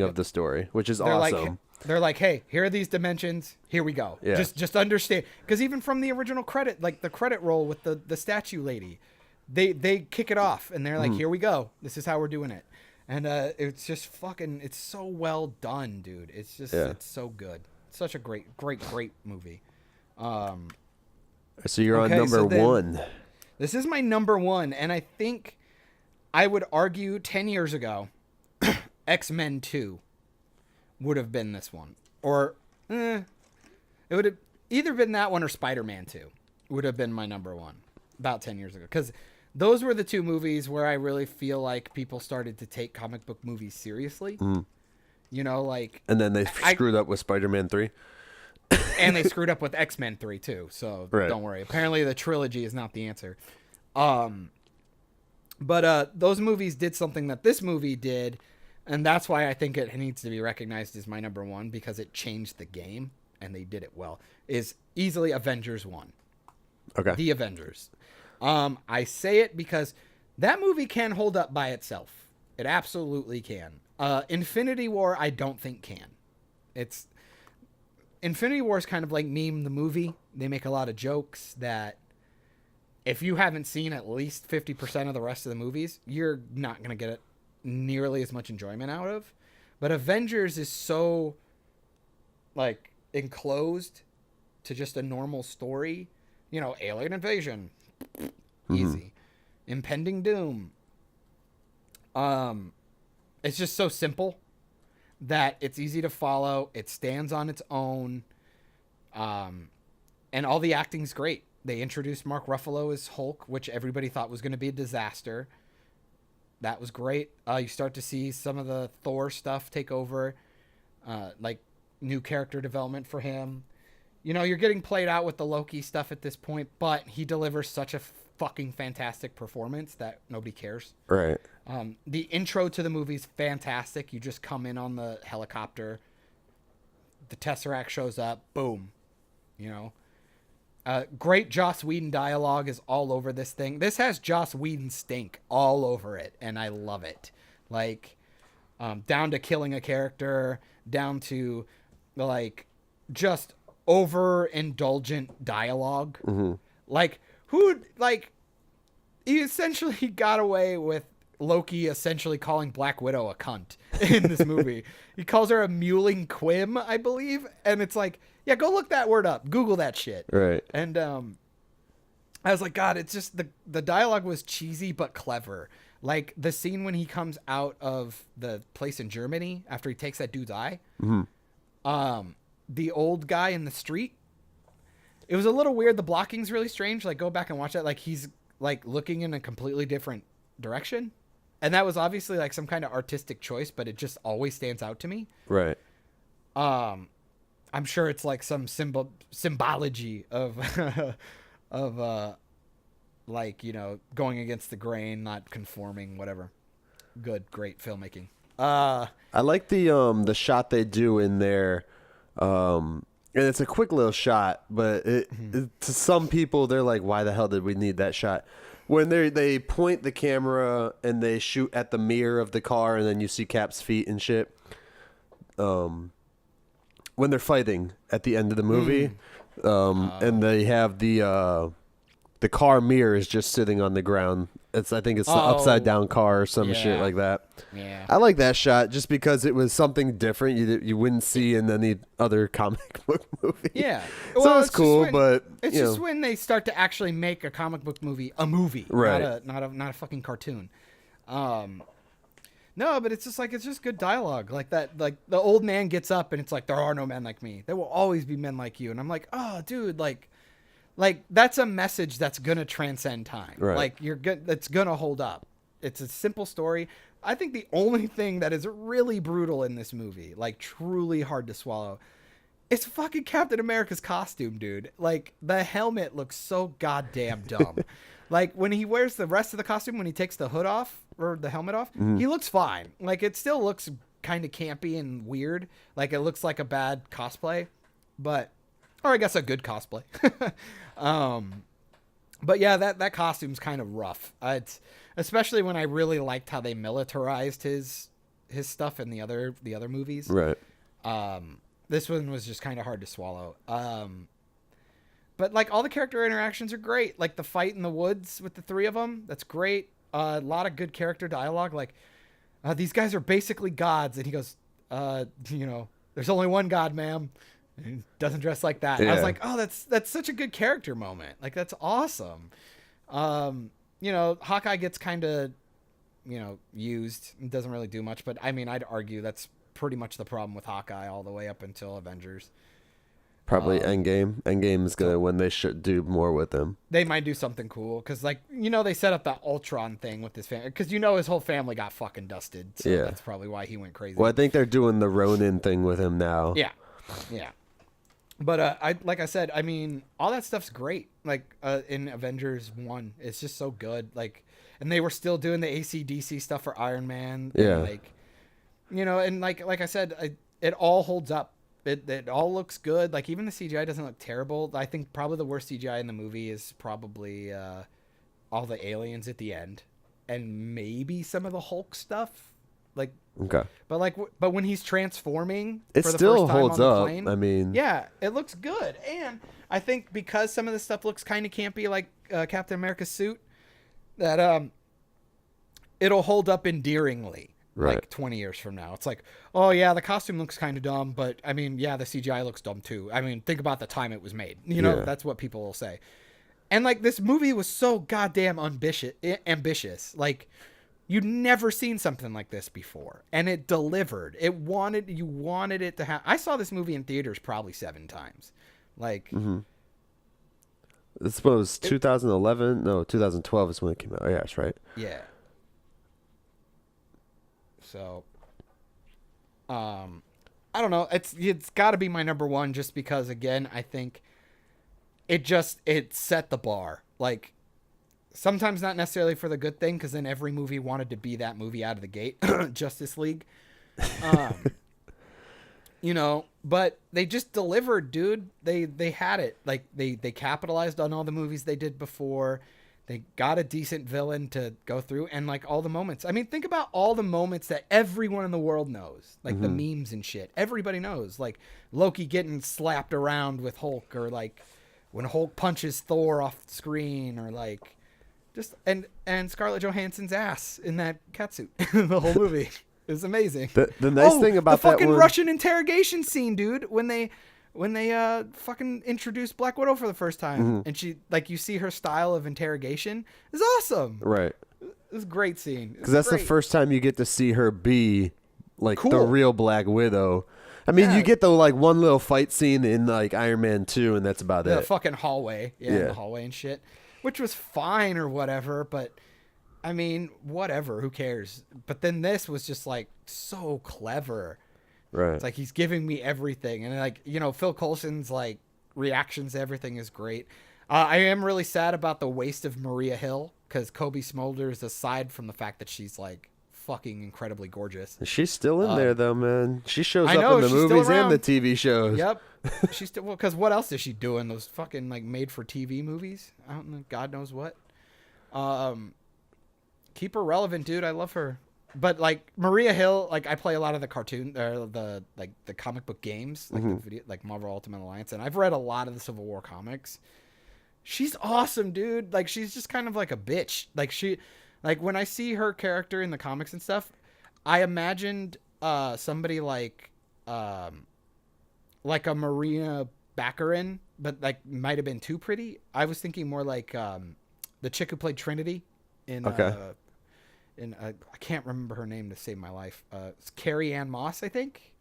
of the story, which is awesome. They're like, hey, here are these dimensions. Here we go. Yeah. Just understand. Because even from the original credit, like the credit roll with the statue lady, they kick it off and they're like, here we go. This is how we're doing it. And it's just fucking, it's so well done, dude. It's just, it's so good. Such a great movie. So you're on number one. This is my number one. And I think I would argue 10 years ago, X-Men 2 would have been this one. Or it would have either been that one or Spider-Man 2 would have been my number one about 10 years ago. Because those were the two movies where I really feel like people started to take comic book movies seriously. You know, like... And then they screwed up with Spider-Man 3. And they screwed up with X-Men 3, too. So don't worry. Apparently the trilogy is not the answer. But those movies did something that this movie did. And that's why I think it needs to be recognized as my number one. Because it changed the game. And they did it well. Is easily Avengers 1. Okay. The Avengers. I say it because that movie can hold up by itself. It absolutely can. Infinity War, I don't think can. Infinity War is kind of like Meme the movie. They make a lot of jokes that if you haven't seen at least 50% of the rest of the movies, you're not going to get nearly as much enjoyment out of. But Avengers is so like enclosed to just a normal story. You know, alien invasion. Easy. Impending doom. It's just so simple that it's easy to follow. It stands on its own. And all the acting's great. They introduced Mark Ruffalo as Hulk, which everybody thought was going to be a disaster. That was great. You start to see some of the Thor stuff take over. Like new character development for him. You know, you're getting played out with the Loki stuff at this point, but he delivers such a fucking fantastic performance that nobody cares. Right. The intro to the movie's fantastic. You just come in on the helicopter. The Tesseract shows up. Boom. You know. Great Joss Whedon dialogue is all over this thing. This has Joss Whedon stink all over it, and I love it. Like, down to killing a character, down to, like, just overindulgent dialogue. Like, he essentially got away with Loki essentially calling Black Widow a cunt in this movie. He calls her a mewling quim, I believe. And it's like, yeah, go look that word up. Google that shit. Right. And I was like, God, it's just the dialogue was cheesy but clever. Like the scene when he comes out of the place in Germany after he takes that dude's eye. The old guy in the street. It was a little weird. The blocking's really strange. Like, go back and watch that. Like, he's, like, looking in a completely different direction. And that was obviously, like, some kind of artistic choice, but it just always stands out to me. Right. I'm sure it's, like, some symbology of, like, you know, going against the grain, not conforming, whatever. Great filmmaking. I like the shot they do in there. And it's a quick little shot, but it, to some people, they're like, why the hell did we need that shot? When they point the camera and they shoot at the mirror of the car and then you see Cap's feet and shit. When they're fighting at the end of the movie, and they have the car mirror is just sitting on the ground. I think it's the upside down car or some shit like that. Yeah. I like that shot just because it was something different you wouldn't see in any other comic book movie. Yeah. Well, so it's cool, but it's just when they start to actually make a comic book movie a movie, right? Not a fucking cartoon. No, but it's just good dialogue. Like that, like the old man gets up and it's like, there are no men like me. There will always be men like you. And I'm like, oh, dude, like that's a message that's gonna transcend time. Right. Like that's gonna hold up. It's a simple story. I think the only thing that is really brutal in this movie, like truly hard to swallow, is fucking Captain America's costume, dude. Like the helmet looks so goddamn dumb. Like when he wears the rest of the costume, when he takes the hood off or the helmet off, he looks fine. Like it still looks kind of campy and weird. Like it looks like a bad cosplay, or I guess a good cosplay. But yeah, that costume's kind of rough. It's especially when I really liked how they militarized his stuff in the other movies. Right. This one was just kind of hard to swallow. But like all the character interactions are great. Like the fight in the woods with the three of them, that's great. A lot of good character dialogue. Like these guys are basically gods, and he goes, there's only one God, ma'am. And he doesn't dress like that. Yeah. I was like, oh, that's such a good character moment. Like that's awesome. Hawkeye gets kind of, used and doesn't really do much. But I mean, I'd argue that's pretty much the problem with Hawkeye all the way up until Avengers. Probably Endgame. Endgame is gonna when they should do more with him. They might do something cool because, they set up that Ultron thing with his family because his whole family got fucking dusted. So that's probably why he went crazy. Well, I think they're doing the Ronin thing with him now. Yeah. But like I said, I mean, all that stuff's great. Like in Avengers 1, it's just so good. Like, and they were still doing the AC/DC stuff for Iron Man. Yeah. And like I said, it all holds up. It all looks good. Like even the CGI doesn't look terrible. I think probably the worst CGI in the movie is probably all the aliens at the end, and maybe some of the Hulk stuff. Like okay, but when he's transforming, it for the still first time holds on the up. plane, I mean, yeah, it looks good, and I think because some of the stuff looks kind of campy, like Captain America's suit, that it'll hold up endearingly. Right. Like 20 years from now. It's like, oh yeah, the costume looks kind of dumb, but I mean, yeah, the CGI looks dumb too. I mean, think about the time it was made. That's what people will say. And like this movie was so goddamn ambitious. Like you'd never seen something like this before, and it delivered. You wanted it to happen. I saw this movie in theaters probably 7 times. Like this was 2011. No, 2012 is when it came out. Oh, yeah, that's right. Yeah. So, I don't know. It's got to be my number one just because, again, I think it set the bar. Like, sometimes not necessarily for the good thing, because then every movie wanted to be that movie out of the gate. Justice League. But they just delivered, dude. They had it. Like, they capitalized on all the movies they did before. They got a decent villain to go through, and like all the moments. I mean, think about all the moments that everyone in the world knows, like the memes and shit. Everybody knows, like Loki getting slapped around with Hulk, or like when Hulk punches Thor off the screen, or like just and Scarlett Johansson's ass in that catsuit. The whole movie is amazing. The nice thing about the fucking that one... Russian interrogation scene, dude, when they fucking introduced Black Widow for the first time, and she, like, you see her style of interrogation is awesome. Right. It was a great scene. Because that's the first time you get to see her be like cool. The real Black Widow. I mean, you get the like one little fight scene in like Iron Man 2, and that's about it. The fucking hallway, the hallway and shit, which was fine or whatever. But I mean, whatever, who cares? But then this was just like so clever. Right. It's like he's giving me everything. And like, Phil Coulson's like reactions to everything is great. I am really sad about the waste of Maria Hill, because Kobe Smulders, aside from the fact that she's like fucking incredibly gorgeous. She's still in there though, man. She shows up in the movies and the TV shows. Yep. She's still, because what else is she doing? Those fucking like made for TV movies? I don't know. God knows what. Keep her relevant, dude. I love her. But like Maria Hill, like I play a lot of the cartoon, or the comic book games, like the video, like Marvel Ultimate Alliance, and I've read a lot of the Civil War comics. She's awesome, dude. Like she's just kind of like a bitch. Like when I see her character in the comics and stuff, I imagined somebody like a Marina Baccarin, but like might have been too pretty. I was thinking more like the chick who played Trinity in I can't remember her name to save my life. It's Carrie Ann Moss, I think.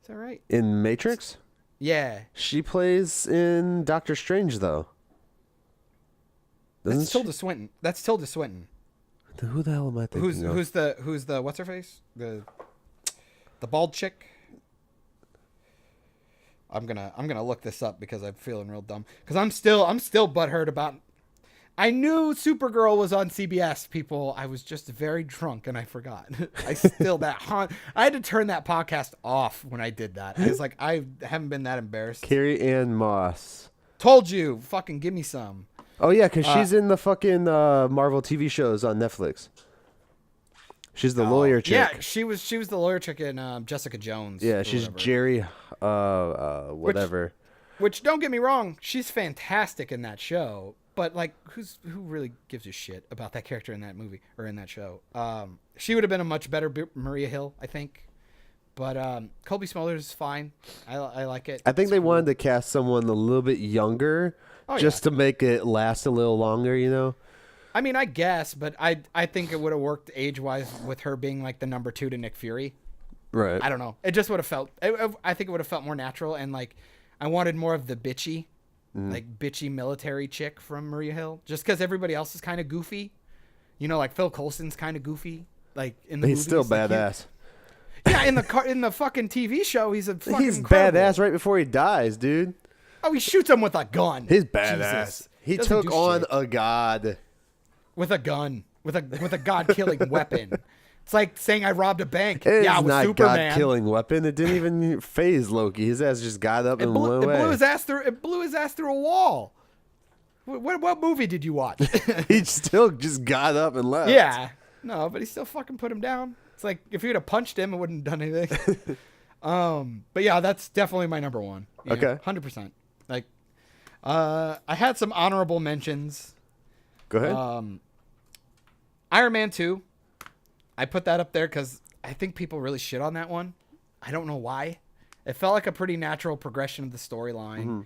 Is that right? In Matrix? Yeah. She plays in Doctor Strange, though. That's Tilda Swinton. That's Tilda Swinton. Who the hell am I thinking of? Who's the what's her face? The bald chick? I'm gonna look this up because I'm feeling real dumb. Because I'm still butthurt about. I knew Supergirl was on CBS, people. I was just very drunk and I forgot. I had to turn that podcast off when I did that. I was like, I haven't been that embarrassed. Carrie Ann Moss. Told you, fucking give me some. Oh yeah, because she's in the fucking Marvel TV shows on Netflix. She's the lawyer chick. Yeah, she was the lawyer chick in Jessica Jones. Yeah, she's Jerry, whatever. Which, don't get me wrong, she's fantastic in that show. But like, who really gives a shit about that character in that movie or in that show? She would have been a much better Maria Hill, I think. But Colby Smulders is fine. I like it. I think they wanted to cast someone a little bit younger, just to make it last a little longer. You know. I mean, I guess, but I think it would have worked age-wise with her being like the number 2 to Nick Fury. Right. I don't know. It just would have felt. I think it would have felt more natural, and like, I wanted more of the bitchy, like bitchy military chick from Maria Hill, just because everybody else is kind of goofy. You know, like Phil Coulson's kind of goofy. Like in the he's movies, still badass. Yeah, in the fucking TV show, he's a fucking he's incredible. Badass right before he dies, dude. Oh, he shoots him with a gun. He's badass. Jesus. He Doesn't took do on shit. a god With a gun, with a god-killing weapon. It's like saying I robbed a bank. It's with not Superman. god-killing weapon. It didn't even phase Loki. His ass just got up and went away. It blew his ass through a wall. What movie did you watch? He still just got up and left. Yeah. No, but he still fucking put him down. It's like if you would have punched him, it wouldn't have done anything. But yeah, that's definitely my number 1. Yeah, okay. 100%. Like, I had some honorable mentions. Go ahead. Iron Man 2. I put that up there because I think people really shit on that one. I don't know why. It felt like a pretty natural progression of the storyline.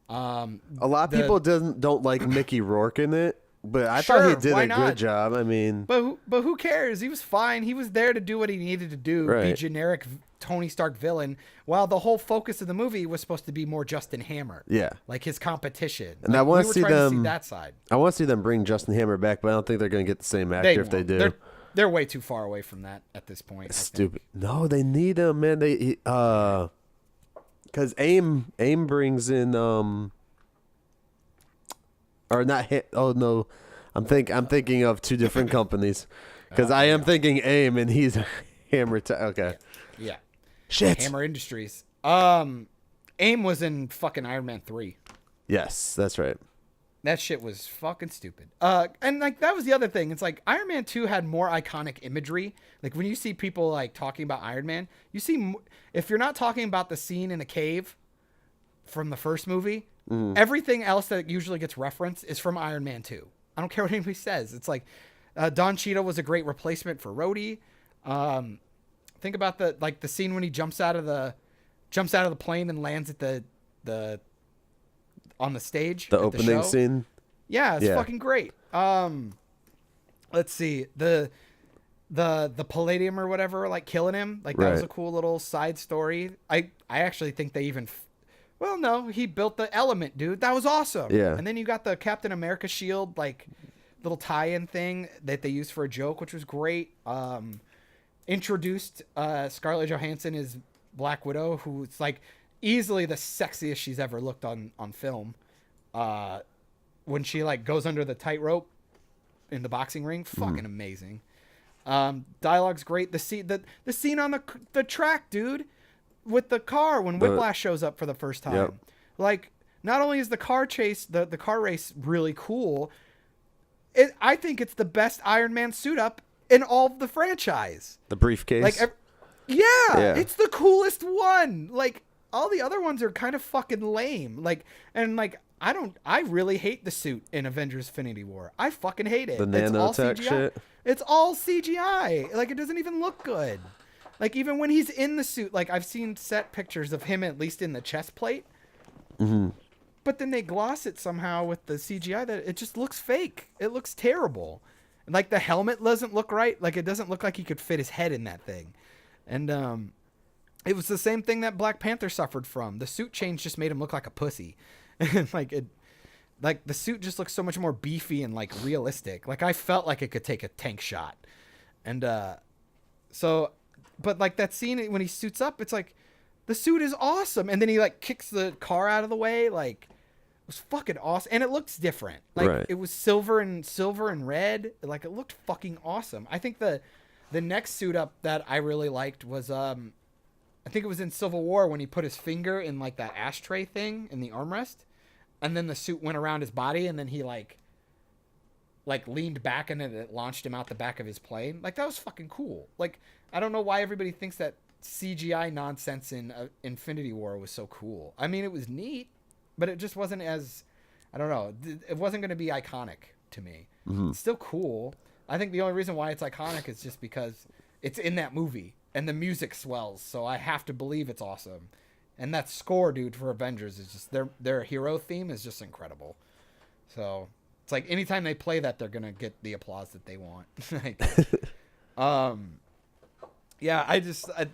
A lot of people don't like Mickey Rourke in it, but I thought he did a good job. I mean, but who cares? He was fine. He was there to do what he needed to do, be generic Tony Stark villain, while the whole focus of the movie was supposed to be more Justin Hammer. Yeah, like his competition. And I want to see them. See that side. I want to see them bring Justin Hammer back, but I don't think they're going to get the same actor if they do. They're way too far away from that at this point. It's stupid. No, they need him, man. Because AIM brings in or not. Oh no, I'm thinking of two different companies. Because I am thinking AIM and he's Hammer. Okay. Yeah. Shit. Hammer Industries. AIM was in fucking Iron Man 3. Yes, that's right. That shit was fucking stupid. And like that was the other thing. It's like Iron Man 2 had more iconic imagery. Like when you see people like talking about Iron Man, you see if you're not talking about the scene in the cave from the first movie, everything else that usually gets referenced is from Iron Man 2. I don't care what anybody says. It's like Don Cheadle was a great replacement for Rhodey. Think about the scene when he jumps out of the plane and lands at the on the stage. The opening scene. Yeah, it's fucking great. Let's see. The Palladium or whatever, like killing him. Like that was a cool little side story. I actually think they even well, no, he built the element, dude. That was awesome. Yeah. And then you got the Captain America shield, like little tie-in thing that they used for a joke, which was great. Introduced Scarlett Johansson as Black Widow, who's like easily the sexiest she's ever looked on film. When she like goes under the tightrope in the boxing ring, fucking amazing. Dialogue's great. The scene on the track, dude, with the car when Whiplash shows up for the first time. Yep. Like, not only is the car chase, the car race really cool, I think it's the best Iron Man suit up in all of the franchise. The briefcase. Like, yeah, it's the coolest one. Like, all the other ones are kind of fucking lame. Like, and like, I really hate the suit in Avengers Infinity War. I fucking hate it. The nanotech shit. It's all CGI. Like, it doesn't even look good. Like, even when he's in the suit, like, I've seen set pictures of him at least in the chest plate. But then they gloss it somehow with the CGI that it just looks fake. It looks terrible. Like, the helmet doesn't look right. Like, it doesn't look like he could fit his head in that thing. And, it was the same thing that Black Panther suffered from. The suit change just made him look like a pussy. Like the suit just looks so much more beefy and like realistic. Like I felt like it could take a tank shot. And but like that scene when he suits up, it's like the suit is awesome. And then he like kicks the car out of the way. Like it was fucking awesome. And it looks different. Like it was silver and red. Like it looked fucking awesome. I think the next suit up that I really liked was I think it was in Civil War when he put his finger in like that ashtray thing in the armrest, and then the suit went around his body, and then he like leaned back and it launched him out the back of his plane. Like that was fucking cool. Like I don't know why everybody thinks that CGI nonsense in Infinity War was so cool. I mean, it was neat. but it just wasn't as, I don't know, it wasn't going to be iconic to me. It's still cool. I think the only reason why it's iconic is just because it's in that movie and the music swells, so I have to believe it's awesome. And that score, dude, for Avengers is just their hero theme is just incredible. So it's like anytime they play that, they're gonna get the applause that they want. Like, yeah,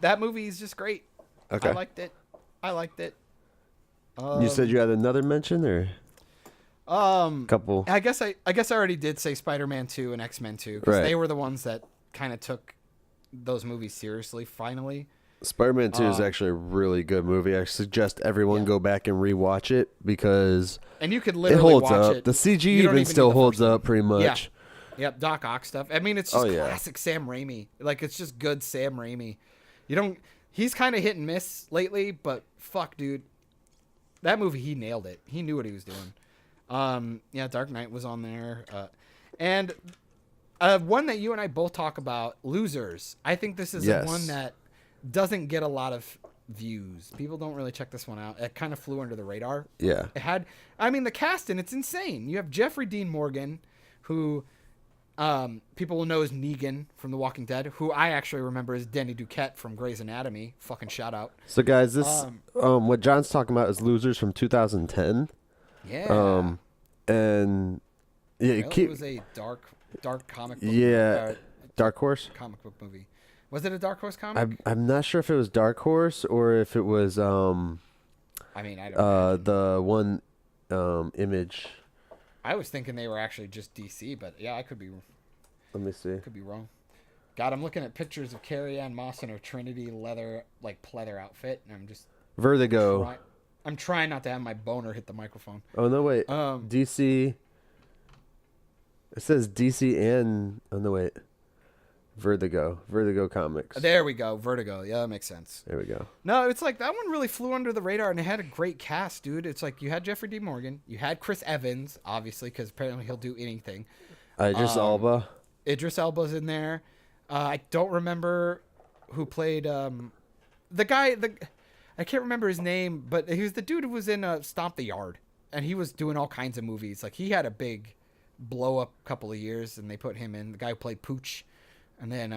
that movie is just great. Okay. I liked it. You said you had another mention, or couple? I guess I already did say Spider-Man 2 and X-Men 2 because they were the ones that kind of took those movies seriously. Finally. Spider-Man 2 is actually a really good movie. I suggest everyone go back and rewatch it because and you could literally it holds watch up. it. The CG even still holds up pretty much. Yeah. Yep, Doc Ock stuff. I mean, it's just classic Sam Raimi. Like, it's just good Sam Raimi. He's kind of hit and miss lately, but fuck, dude. That movie, he nailed it. He knew what he was doing. Yeah, Dark Knight was on there. And one that you and I both talk about, Losers. I think this is the one that doesn't get a lot of views. People don't really check this one out. It kind of flew under the radar. Yeah. The cast in it's insane. You have Jeffrey Dean Morgan, who people will know as Negan from The Walking Dead, who I actually remember as Denny Duquette from Grey's Anatomy. Fucking shout out. So guys, this what John's talking about is Losers from 2010. Yeah. And yeah, it was a dark comic book. Yeah. Dark Horse comic book movie. Was it a Dark Horse comic? I'm not sure if it was Dark Horse or if it was I don't know. The one Image. I was thinking they were actually just DC, but yeah, I could be. Let me see. Could be wrong. God, I'm looking at pictures of Carrie Ann Moss in her Trinity pleather outfit, and I'm just Vertigo. I'm trying not to have my boner hit the microphone. Oh no, wait. DC. It says DC and Vertigo Comics. There we go. Vertigo. Yeah, that makes sense. There we go. No, it's like that one really flew under the radar, and it had a great cast, dude. It's like you had Jeffrey D. Morgan, you had Chris Evans, obviously, because apparently he'll do anything. Idris Elba. Idris Elba's in there. I don't remember who played the guy. I can't remember his name, but he was the dude who was in Stomp the Yard, and he was doing all kinds of movies. Like, he had a big blow up couple of years, and they put him in. The guy who played Pooch. And then,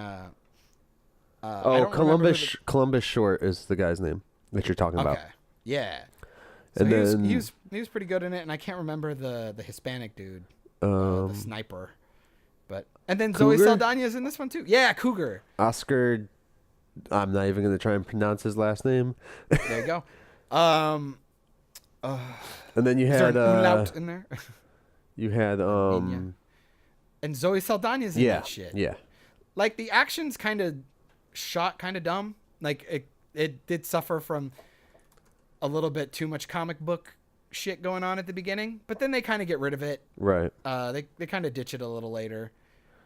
Columbus Short is the guy's name that you're talking about. Yeah. So he was pretty good in it, and I can't remember the Hispanic dude, the sniper. And then Cougar? Zoe Saldana's in this one too. Yeah, Cougar. Oscar. I'm not even going to try and pronounce his last name. There you go. And then you had umlaut in there. You had and Zoe Saldana's in that shit. Yeah. Like, the action's kind of shot kind of dumb. Like, it did suffer from a little bit too much comic book shit going on at the beginning, but then they kind of get rid of it. Right. They kind of ditch it a little later.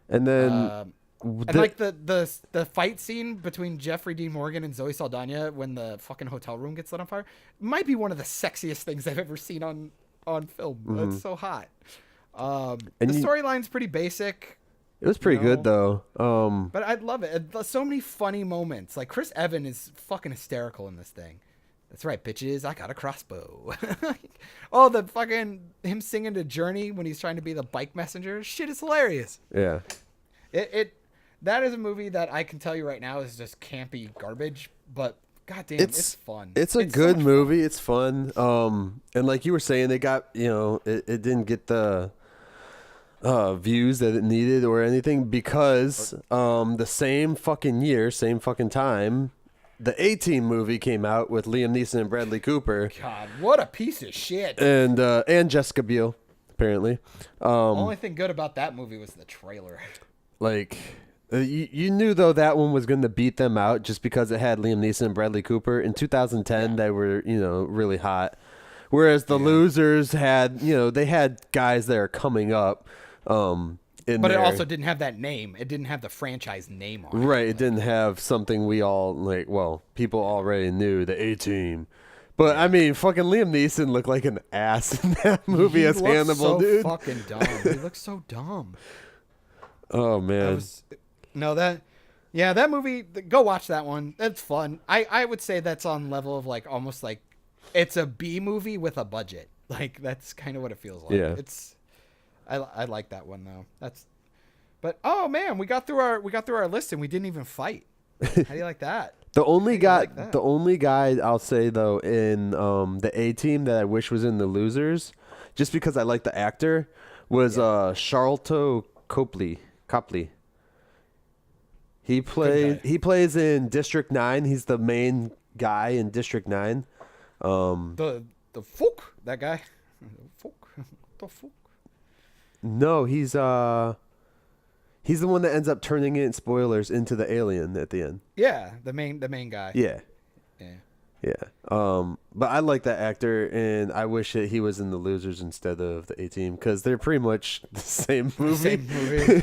And then the fight scene between Jeffrey Dean Morgan and Zoe Saldana when the fucking hotel room gets lit on fire might be one of the sexiest things I've ever seen on film. Mm-hmm. It's so hot. The storyline's pretty basic. It was pretty good though. But I love it. So many funny moments. Like, Chris Evans is fucking hysterical in this thing. That's right, bitches. I got a crossbow. Oh, the fucking him singing to Journey when he's trying to be the bike messenger. Shit is hilarious. Yeah. That is a movie that I can tell you right now is just campy garbage, but goddamn, it's fun. It's a good movie. It's fun. And like you were saying, it got, it didn't get the views that it needed or anything because the same fucking year, same fucking time, the A-Team movie came out with Liam Neeson and Bradley Cooper. God, what a piece of shit. And Jessica Biel, apparently. The only thing good about that movie was the trailer. Like, you knew though that one was going to beat them out just because it had Liam Neeson and Bradley Cooper. In 2010, they were, really hot. Whereas the Losers had, they had guys that are coming up. It also didn't have that name. It didn't have the franchise name on it. Right. It didn't have something we all people already knew, the A-Team. But I mean, fucking Liam Neeson looked like an ass in that movie as Hannibal, dude. Fucking dumb. He looks so dumb. Oh man. That movie, go watch that one. That's fun. I would say that's on level of like almost like it's a B movie with a budget. Like that's kind of what it feels like. Yeah. I like that one though. But oh man, we got through our list and we didn't even fight. How do you like that? The only guy I'll say though in the A Team that I wish was in the Losers, just because I like the actor, was Charlton Copley. He plays in District 9. He's the main guy in District 9. The folk, that guy. The folk. No, he's the one that ends up turning in, spoilers, into the alien at the end. Yeah, the main guy. Yeah. But I like that actor, and I wish that he was in the Losers instead of the A Team, because they're pretty much the same movie.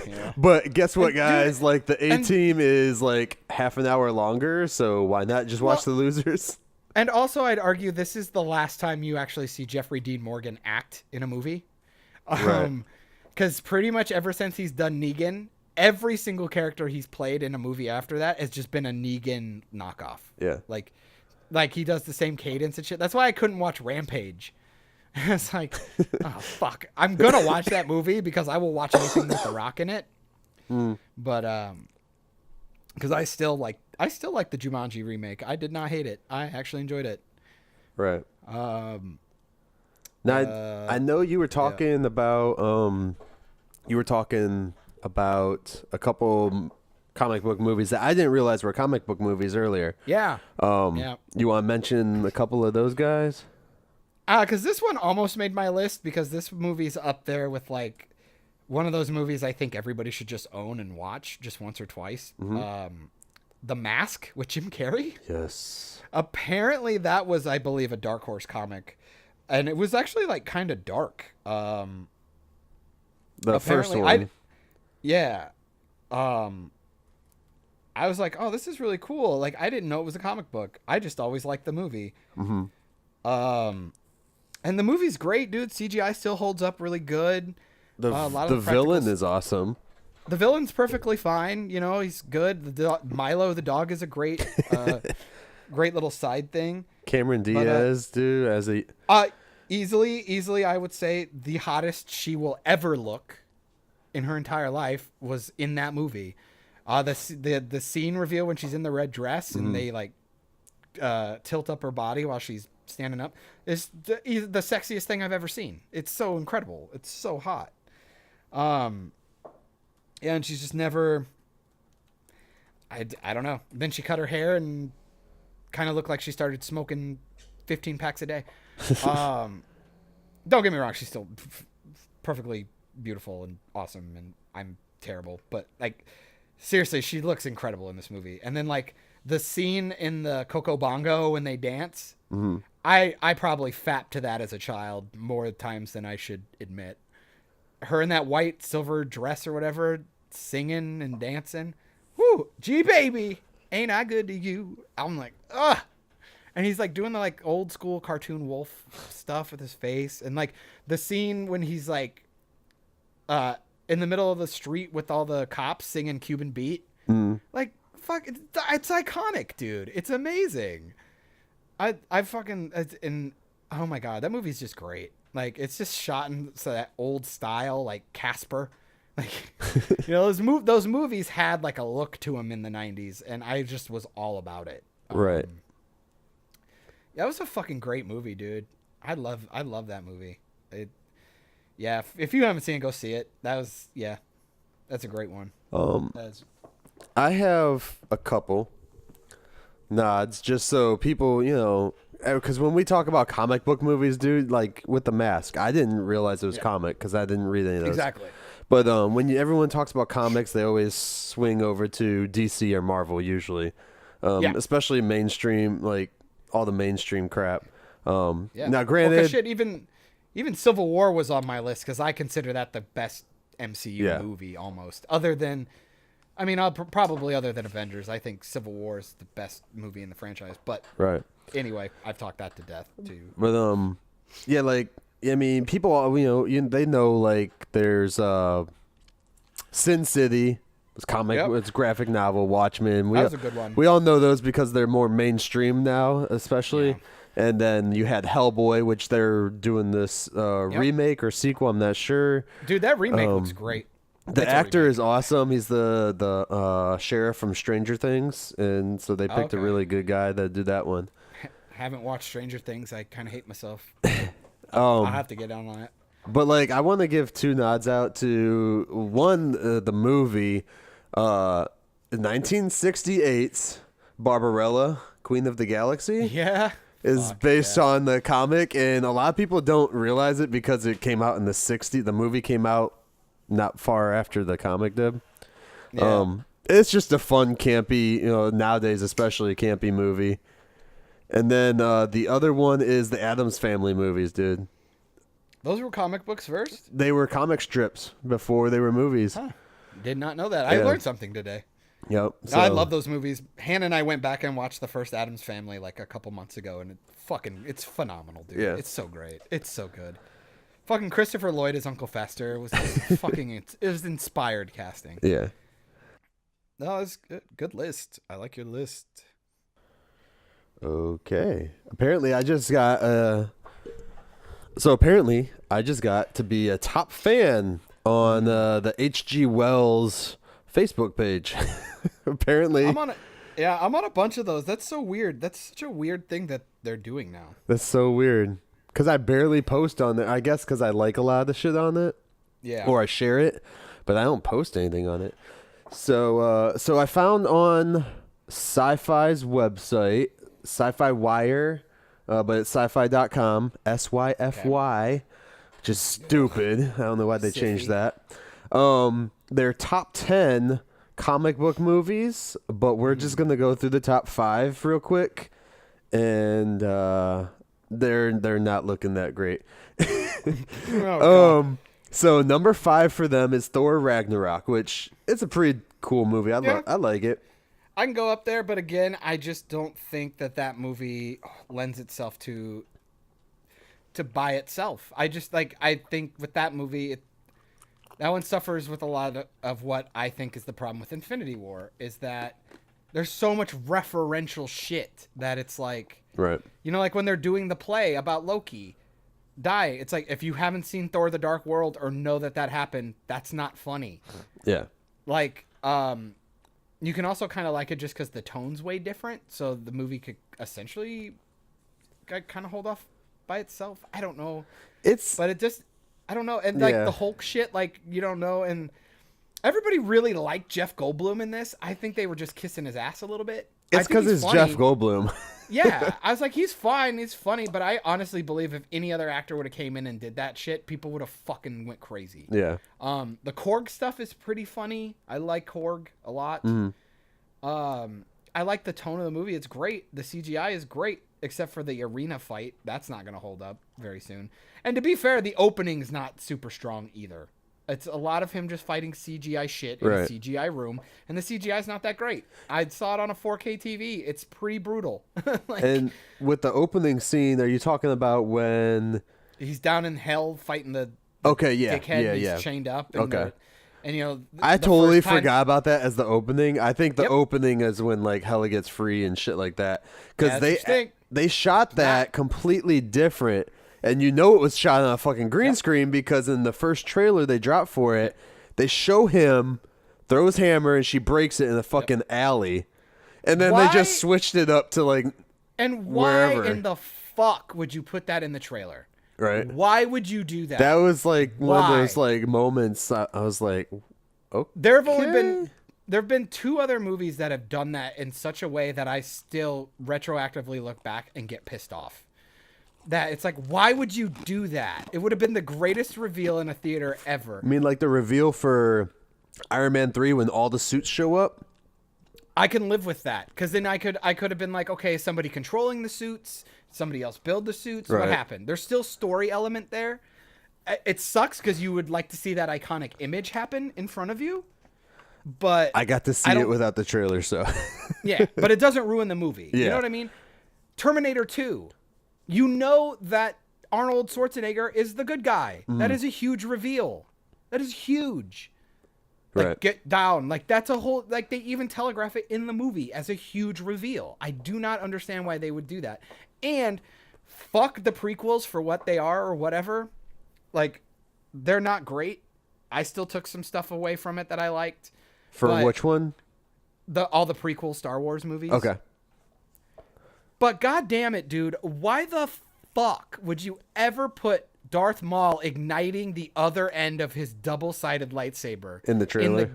Yeah. But guess what, guys? Dude, like the A Team is like half an hour longer, so why not just watch the Losers? And also, I'd argue this is the last time you actually see Jeffrey Dean Morgan act in a movie. Because pretty much ever since he's done Negan, every single character he's played in a movie after that has just been a Negan knockoff. Yeah. Like he does the same cadence and shit. That's why I couldn't watch Rampage. It's like, oh fuck, I'm gonna watch that movie because I will watch anything with The Rock in it. But because I still like the Jumanji remake. I did not hate it. I actually enjoyed it. Right. Now I know you were talking about a couple comic book movies that I didn't realize were comic book movies earlier. Yeah. You want to mention a couple of those guys? Because this one almost made my list because this movie's up there with like one of those movies I think everybody should just own and watch just once or twice. The Mask with Jim Carrey. Yes. Apparently that was, I believe, a Dark Horse comic. And it was actually like kind of dark. The first one. I was like, oh, this is really cool. Like, I didn't know it was a comic book. I just always liked the movie. And the movie's great, dude. CGI still holds up really good. The villain is awesome. The villain's perfectly fine. You know, he's good. Milo, the dog, is a great, great little side thing. Cameron Diaz, dude, as a easily, I would say the hottest she will ever look in her entire life was in that movie. The scene reveal when she's in the red dress and they like tilt up her body while she's standing up is the sexiest thing I've ever seen. It's so incredible. It's so hot. And she's just never. I don't know. Then she cut her hair and kind of looked like she started smoking 15 packs a day. Don't get me wrong, she's still perfectly beautiful and awesome, and I'm terrible, but like seriously, she looks incredible in this movie. And then like the scene in the Coco Bongo when they dance, I probably fapped to that as a child more times than I should admit. Her in that white silver dress or whatever, singing and dancing. Whoo, G baby, ain't I good to you? I'm like, ugh. And he's like doing the like old school cartoon wolf stuff with his face. And like the scene when he's like in the middle of the street with all the cops singing Cuban Beat. Like, fuck, it's iconic, dude. It's amazing. I fucking, and oh my God, that movie's just great. Like, it's just shot in that old style, like Casper. Like, you know, those movies had like a look to them in the 90s, and I just was all about it. Right. That was a fucking great movie, dude. I love that movie. If you haven't seen it, go see it. That's a great one. I have a couple nods just so people, you know, because when we talk about comic book movies, dude, like with The Mask, I didn't realize it was comic because I didn't read any of those. Exactly. But when everyone talks about comics, they always swing over to DC or Marvel usually, especially mainstream, like all the mainstream crap. Now, granted, shit, even Civil War was on my list because I consider that the best MCU movie almost. Other than, I mean, probably other than Avengers, I think Civil War is the best movie in the franchise. But anyway, I've talked that to death too. But yeah, like I mean, people, they know like there's Sin City. It's comic. It's graphic novel. Watchmen. That was a good one. We all know those because they're more mainstream now, especially. And then you had Hellboy, which they're doing this remake or sequel. I'm not sure. Dude, that remake looks great. The actor is awesome. He's the sheriff from Stranger Things, and so they picked a really good guy that did that one. Haven't watched Stranger Things. I kind of hate myself. I'll have to get down on it. But like, I want to give 2 nods out to one, the movie, 1968's Barbarella, Queen of the Galaxy. Yeah. Is based on the comic, and a lot of people don't realize it because it came out in the 60s. The movie came out not far after the comic did. Yeah. It's just a fun, campy, nowadays especially campy movie. And then the other one is the Addams Family movies, dude. Those were comic books first? They were comic strips before they were movies. Huh. Did not know that. I learned something today. Yep. So, I love those movies. Hannah and I went back and watched the first Addams Family like a couple months ago, and it's phenomenal, dude. Yeah. It's so great. It's so good. Fucking Christopher Lloyd as Uncle Fester was it was inspired casting. Yeah. No, it's good list. I like your list. Okay. Apparently I just got to be a top fan on the H.G. Wells Facebook page. Apparently. I'm on a bunch of those. That's so weird. That's such a weird thing that they're doing now. That's so weird. Because I barely post on it. I guess because I like a lot of the shit on it. Yeah. Or I share it, but I don't post anything on it. So I found on Sci-Fi's website, Sci-Fi Wire, but it's sci-fi.com, SYFY, which is stupid. I don't know why they changed that. Their top 10 comic book movies, but we're just going to go through the top 5 real quick. And they're not looking that great. So number 5 for them is Thor Ragnarok, which it's a pretty cool movie. I like it. I can go up there, but again, I just don't think that movie lends itself to by itself. I think with that movie, that one suffers with a lot of what I think is the problem with Infinity War, is that there's so much referential shit that it's like, right. Like when they're doing the play about Loki, it's like, if you haven't seen Thor: The Dark World or know that happened, that's not funny. Yeah. Like, you can also kind of like it just because the tone's way different, so the movie could essentially kind of hold off by itself. I don't know. But it just, I don't know. And like the Hulk shit, like, you don't know. And everybody really liked Jeff Goldblum in this. I think they were just kissing his ass a little bit. It's because it's Jeff Goldblum. Yeah, I was like, he's fine, he's funny, but I honestly believe if any other actor would have came in and did that shit, people would have fucking went crazy. Yeah. The Korg stuff is pretty funny. I like Korg a lot. Mm-hmm. I like the tone of the movie. It's great. The CGI is great, except for the arena fight. That's not going to hold up very soon. And to be fair, the opening's not super strong either. It's a lot of him just fighting CGI shit in a CGI room, and the CGI is not that great. I saw it on a 4K TV. It's pretty brutal. And with the opening scene, are you talking about when he's down in hell fighting the dickhead? He's chained up. And I totally forgot about that as the opening. I think the opening is when like Hela gets free and shit like that, because they shot that completely different. And it was shot on a fucking green screen, because in the first trailer they dropped for it, they show him throw his hammer and she breaks it in a fucking alley. And then they just switched it up to like wherever. In the fuck would you put that in the trailer? Right. Why would you do that? That was like one of those like moments I was like, okay. There have been 2 other movies that have done that in such a way that I still retroactively look back and get pissed off. That it's like, why would you do that? It would have been the greatest reveal in a theater ever. I mean, like the reveal for Iron Man 3 when all the suits show up? I can live with that, because then I could have been like, okay, somebody controlling the suits, somebody else build the suits. Right. What happened? There's still story element there. It sucks because you would like to see that iconic image happen in front of you. But I got to see it without the trailer, so. Yeah, but it doesn't ruin the movie. Yeah. You know what I mean? Terminator 2. You know that Arnold Schwarzenegger is the good guy. Mm. That is a huge reveal. That is huge. Like, get down. Like, that's a whole... Like, they even telegraph it in the movie as a huge reveal. I do not understand why they would do that. And fuck the prequels for what they are or whatever. Like, they're not great. I still took some stuff away from it that I liked. For which one? All the prequel Star Wars movies. Okay. But god damn it, dude, why the fuck would you ever put Darth Maul igniting the other end of his double-sided lightsaber in the trailer? In the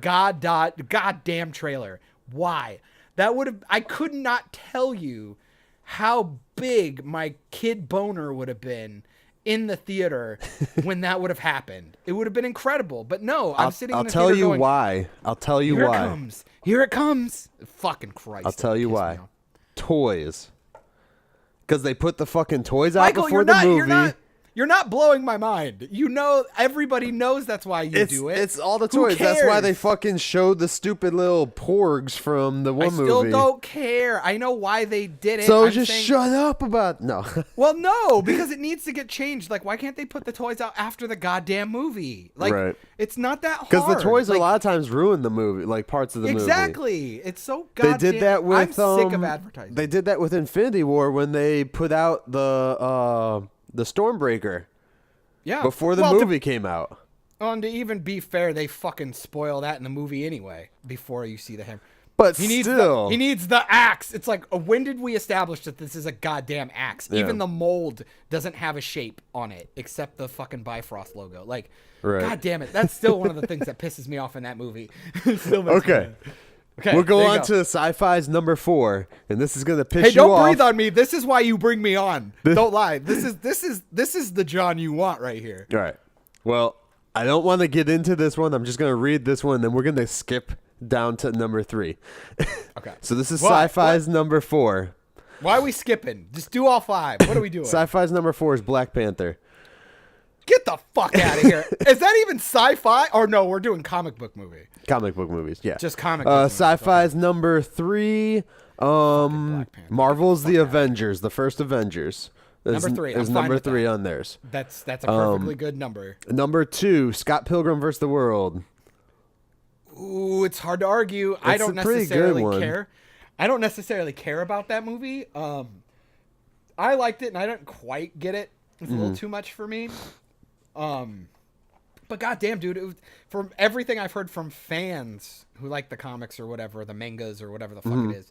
goddamn trailer. Why? I could not tell you how big my kid boner would have been in the theater when that would have happened. It would have been incredible. But no, I'm sitting in the theater going, I'll tell you why. Here it comes. Here it comes. Fucking Christ. I'll tell you why. Toys. Because they put the fucking toys out before the movie. You're not blowing my mind. You know, everybody knows that's why you do it. It's all the toys. That's why they fucking showed the stupid little porgs from the one movie. I still don't care. I know why they did it. So shut up about... No. Well, no, because it needs to get changed. Like, why can't they put the toys out after the goddamn movie? Like, it's not that hard. Because the toys a lot of times ruin the movie, like parts of the movie. Exactly. It's so goddamn... They did that with... I'm sick of advertising. They did that with Infinity War when they put out the Stormbreaker. Yeah. Before the movie came out. And to even be fair, they fucking spoil that in the movie anyway, before you see the hammer. But he needs the axe. It's like, when did we establish that this is a goddamn axe? Yeah. Even the mold doesn't have a shape on it, except the fucking Bifrost logo. Like, god damn it. That's still one of the things that pisses me off in that movie. Okay, we'll go on to Sci-Fi's number 4, and this is gonna piss you off. Hey, don't breathe on me. This is why you bring me on. Don't lie. This is the John you want right here. All right. Well, I don't want to get into this one. I'm just gonna read this one, then we're gonna skip down to number 3. Okay. So this is Sci-Fi's number 4. Why are we skipping? Just do all 5. What are we doing? Sci-Fi's number 4 is Black Panther. Get the fuck out of here. Is that even sci-fi? Or no, we're doing comic book movie. Comic book movies, yeah. Just comic book movies. Sci-Fi's number 3. Marvel's The Avengers, the first Avengers. Number 3. Is number 3 on theirs. That's a perfectly good number. Number 2, Scott Pilgrim vs. the World. Ooh, it's hard to argue. I don't necessarily care. I don't necessarily care about that movie. I liked it, and I didn't quite get it. It was a little too much for me. But goddamn, dude, from everything I've heard from fans who like the comics or whatever, the mangas or whatever the fuck it is,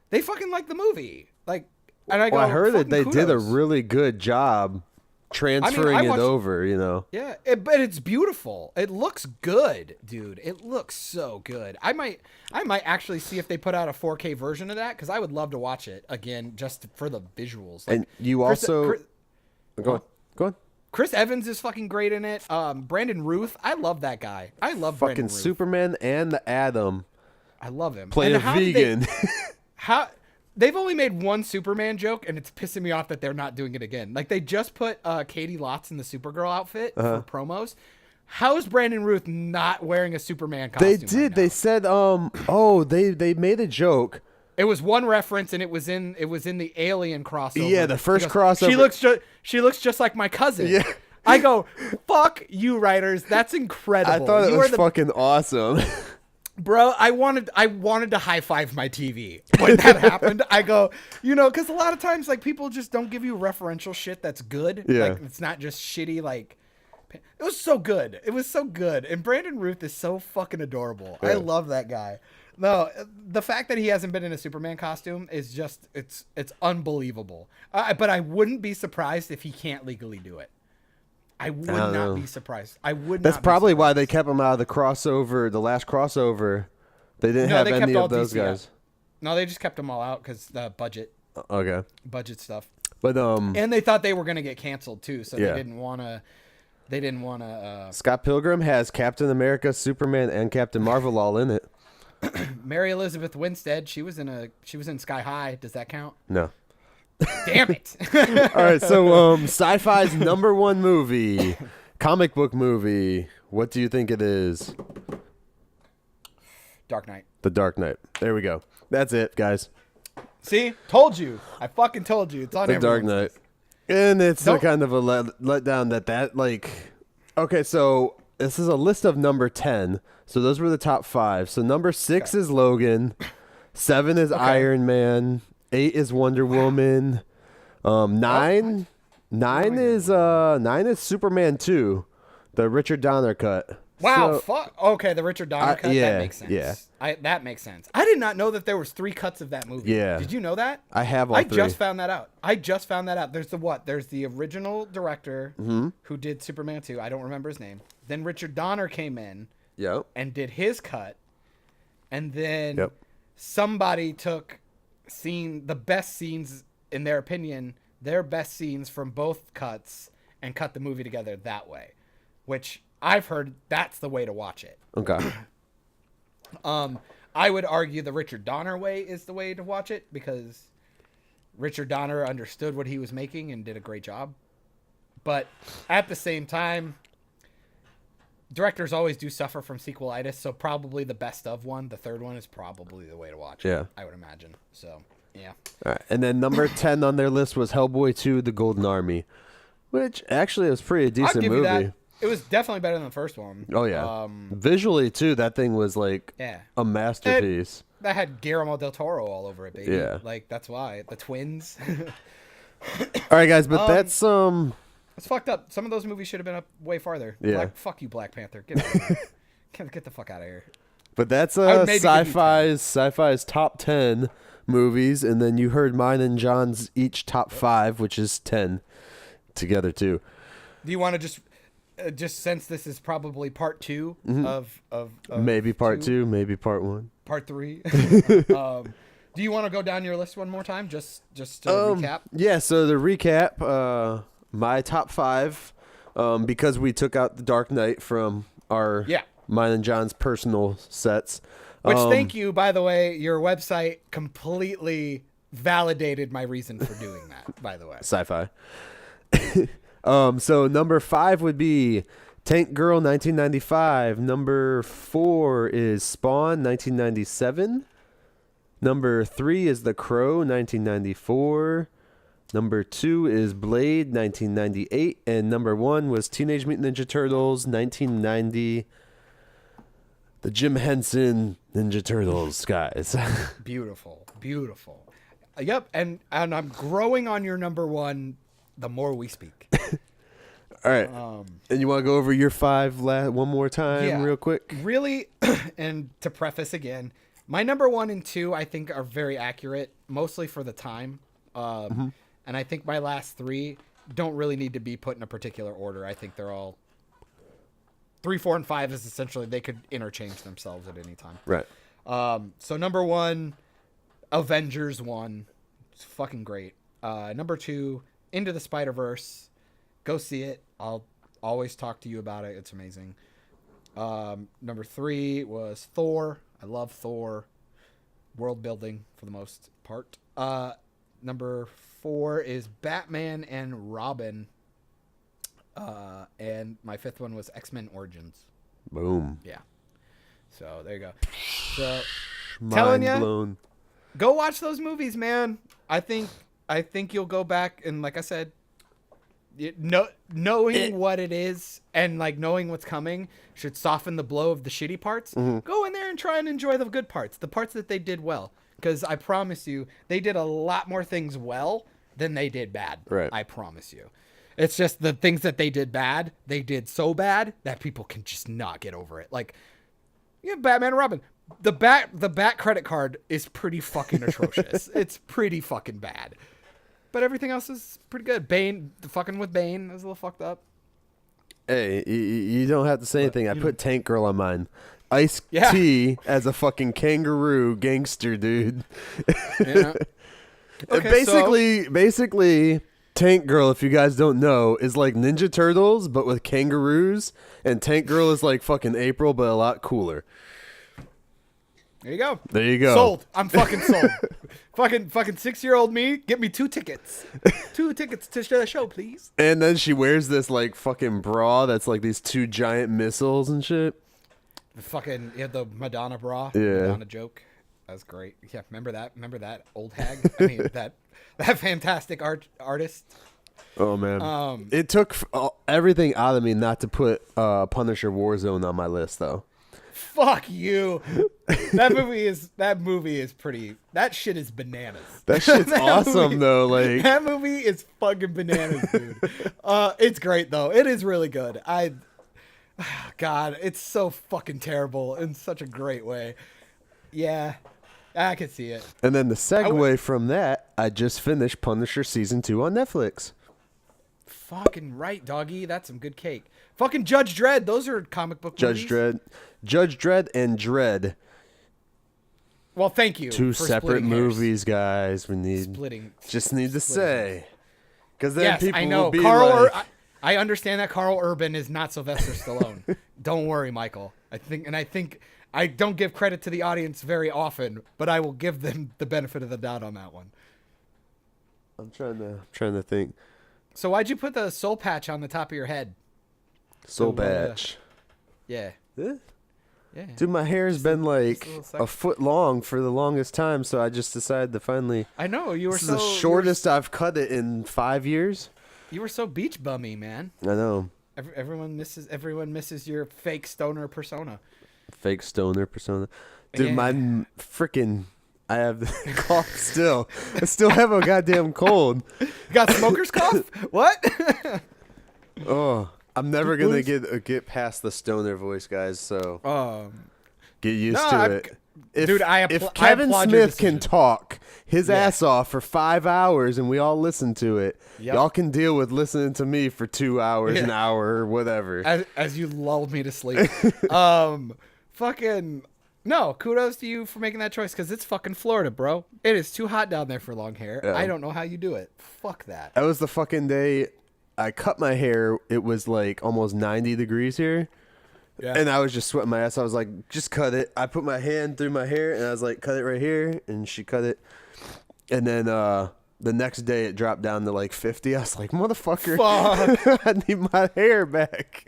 they fucking like the movie. Like, and I heard that they did a really good job transferring it over, you know. Yeah, but it's beautiful. It looks good, dude. It looks so good. I might actually see if they put out a 4K version of that, because I would love to watch it again just for the visuals. Like, and you go on. Chris Evans is fucking great in it. Brandon Routh, I love that guy. I love fucking Brandon Routh. Superman and the Atom. I love him. Playing a vegan. They've only made one Superman joke, and it's pissing me off that they're not doing it again. Like, they just put Katie Lotz in the Supergirl outfit for promos. How is Brandon Routh not wearing a Superman costume? They did. Right now? They said, they made a joke. It was one reference, and it was in the Alien crossover. Yeah, the first crossover. She looks just like my cousin. Yeah. I go, fuck you, writers. That's incredible. I thought it was fucking awesome. Bro, I wanted to high five my TV when that happened. I go, because a lot of times, like, people just don't give you referential shit that's good. Yeah. Like, it's not just shitty. Like, it was so good. It was so good. And Brandon Routh is so fucking adorable. Yeah. I love that guy. No, the fact that he hasn't been in a Superman costume is just, it's unbelievable. But I wouldn't be surprised if he can't legally do it. I would not be surprised. That's probably why they kept him out of the crossover, the last crossover. They didn't have any of those guys. No, they just kept them all out because the budget. Okay. Budget stuff. But and they thought they were going to get canceled too, so they didn't want to. Scott Pilgrim has Captain America, Superman, and Captain Marvel all in it. Mary Elizabeth Winstead, she was in Sky High. Does that count? No. Damn it. All right, so Sci-Fi's number 1 movie, comic book movie. What do you think it is? Dark Knight. The Dark Knight. There we go. That's it, guys. See? Told you. I fucking told you. It's on The Dark Knight. And it's a kind of a letdown that like... Okay, so this is a list of number 10. So those were the top 5. So number 6 is Logan. 7 is Iron Man. 8 is Wonder Woman. Nine is Superman 2, the Richard Donner cut. Wow, So, fuck. Okay, the Richard Donner cut. yeah, that makes sense. yeah. That makes sense. I did not know that there was 3 cuts of that movie. Yeah. Did you know that? I have all I 3. just found that out. There's the what? There's the original director who did Superman 2. I don't remember his name. Then Richard Donner came in Yep. and did his cut. And then Yep. somebody took the best scenes, in their opinion, their best scenes from both cuts and cut the movie together that way, which I've heard that's the way to watch it. Okay. I would argue the Richard Donner way is the way to watch it because Richard Donner understood what he was making and did a great job. But at the same time, directors always do suffer from sequelitis, so probably the best of one, the third one, is probably the way to watch it, I would imagine. So, yeah. All right. And then number 10 on their list was Hellboy 2, The Golden Army, which actually was pretty decent I'll give movie. you that. It was definitely better than the first one. Oh, yeah. Visually, too, that thing was like a masterpiece. That had Guillermo del Toro all over it, baby. Yeah. Like, that's why. The twins. All right, guys, but that's It's fucked up. Some of those movies should have been up way farther. Yeah. Fuck you, Black Panther. Get out of here. Get the fuck out of here. But that's would maybe give you sci-fi's top 10 movies, and then you heard mine and John's each top 5, which is 10 together too. Do you want to just since this is probably part 2 of Maybe part 2, maybe part 1, part 3? Do you want to go down your list one more time, just to recap? Yeah. So the recap, my top 5, because we took out the Dark Knight from our mine and John's personal sets. Which, thank you, by the way, your website completely validated my reason for doing that, by the way. Sci-fi. So number 5 would be Tank Girl 1995. Number 4 is Spawn 1997. Number 3 is The Crow 1994. Number 2 is Blade 1998. And number 1 was Teenage Mutant Ninja Turtles 1990. The Jim Henson Ninja Turtles, guys. Beautiful. Yep, and I'm growing on your number 1 the more we speak. All right. And you want to go over your 5 one more time real quick? Really, and to preface again, my number 1 and 2 I think are very accurate, mostly for the time. And I think my last 3 don't really need to be put in a particular order. I think they're all 3, 4, and 5 is essentially they could interchange themselves at any time. Right. So number 1, Avengers 1. It's fucking great. Number 2, Into the Spider-Verse. Go see it. I'll always talk to you about it. It's amazing. Number 3 was Thor. I love Thor. World building for the most part. Number 4 is Batman and Robin. And my 5th one was X-Men Origins. Boom. Yeah. So there you go. So Mind blown. Go watch those movies, man. I think you'll go back and, like I said, knowing what it is and like knowing what's coming should soften the blow of the shitty parts. Go in there and try and enjoy the good parts, the parts that they did well. Because I promise you, they did a lot more things well than they did bad. Right. I promise you. It's just the things that they did bad, they did so bad that people can just not get over it. Like, Batman and Robin. The bat credit card is pretty fucking atrocious. It's pretty fucking bad. But everything else is pretty good. Bane, the fucking with Bane is a little fucked up. Hey, you don't have to say anything. I put Tank Girl on mine. Ice-T as a fucking kangaroo gangster, dude. Yeah. Okay, basically, Tank Girl, if you guys don't know, is like Ninja Turtles, but with kangaroos. And Tank Girl is like fucking April, but a lot cooler. There you go. There you go. Sold. I'm fucking sold. fucking 6-year-old me, get me 2 tickets. 2 tickets to the show, please. And then she wears this like fucking bra that's like these 2 giant missiles and shit. The Madonna bra. Yeah. Madonna joke. That's great. Yeah, remember that old hag? I mean, that fantastic artist. Oh, man. It took everything out of me not to put Punisher Warzone on my list, though. Fuck you. That movie is pretty. That shit is bananas. That shit's awesome though. Like that movie is fucking bananas, dude. It's great though. It is really good. God, it's so fucking terrible in such a great way. Yeah, I can see it. And then the segue from that, I just finished Punisher season 2 on Netflix. Fucking right, doggy. That's some good cake. Fucking Judge Dredd. Those are comic book movies. Judge Dredd and Dredd. Well, thank you. Two separate movies, guys. We need just need to say, because then people will be like, I understand that Carl Urban is not Sylvester Stallone. Don't worry, Michael. I think I don't give credit to the audience very often, but I will give them the benefit of the doubt on that one. I'm trying to think. So why'd you put the soul patch on the top of your head? Soul patch. Yeah. Yeah. Dude, my hair's been like a foot long for the longest time, so I just decided to finally. I know you were This is the shortest I've cut it in 5 years. You were so beach bummy, man. I know. Everyone misses your fake stoner persona. Fake stoner persona. Dude, my freaking. I have the cough still. I still have a goddamn cold. You got smoker's cough? What? Oh, I'm never gonna get past the stoner voice, guys. So get used to it. If Kevin Smith can talk his ass off for 5 hours and we all listen to it, y'all can deal with listening to me for 2 hours, an hour, or whatever. As you lulled me to sleep. Fucking. No, kudos to you for making that choice because it's fucking Florida, bro. It is too hot down there for long hair. Yeah. I don't know how you do it. Fuck that. That was the fucking day I cut my hair. It was like almost 90 degrees here. Yeah. And I was just sweating my ass. I was like, just cut it. I put my hand through my hair and I was like, cut it right here. And she cut it. And then the next day it dropped down to like 50. I was like, motherfucker, fuck. I need my hair back.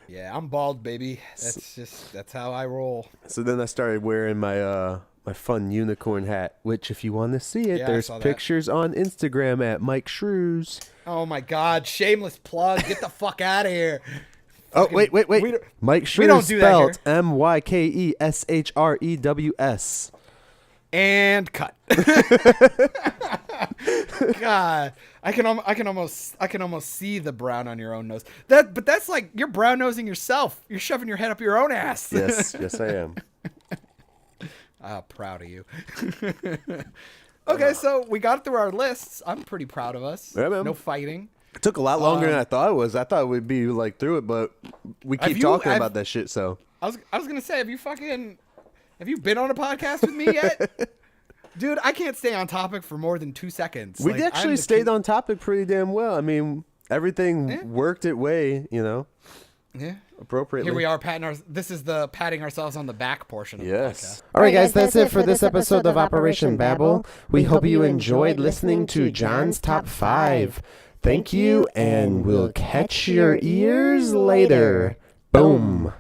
Yeah, I'm bald, baby. That's how I roll. So then I started wearing my my fun unicorn hat, which if you want to see it, there's pictures on Instagram at Myke Shrews. Oh my God, shameless plug. Get the fuck out of here. Oh, wait. Myke Shrews spelled MYKESHREWS. And cut. God, I can almost see the brown on your own nose. But that's like you're brown nosing yourself. You're shoving your head up your own ass. Yes, I am. Proud of you. Okay, so we got through our lists. I'm pretty proud of us. Yeah, man. No fighting. It took a lot longer than I thought it was. I thought we'd be like through it, but we keep talking about that shit. So I was gonna say, have you been on a podcast with me yet? Dude, I can't stay on topic for more than 2 seconds. We actually stayed on topic pretty damn well. I mean, everything worked its way, appropriately. Here we are this is the patting ourselves on the back portion of the podcast. All right, guys, that's it for this episode of Operation Babble. We hope you enjoyed listening to John's Top 5. Thank you, and we'll catch your ears later. Boom.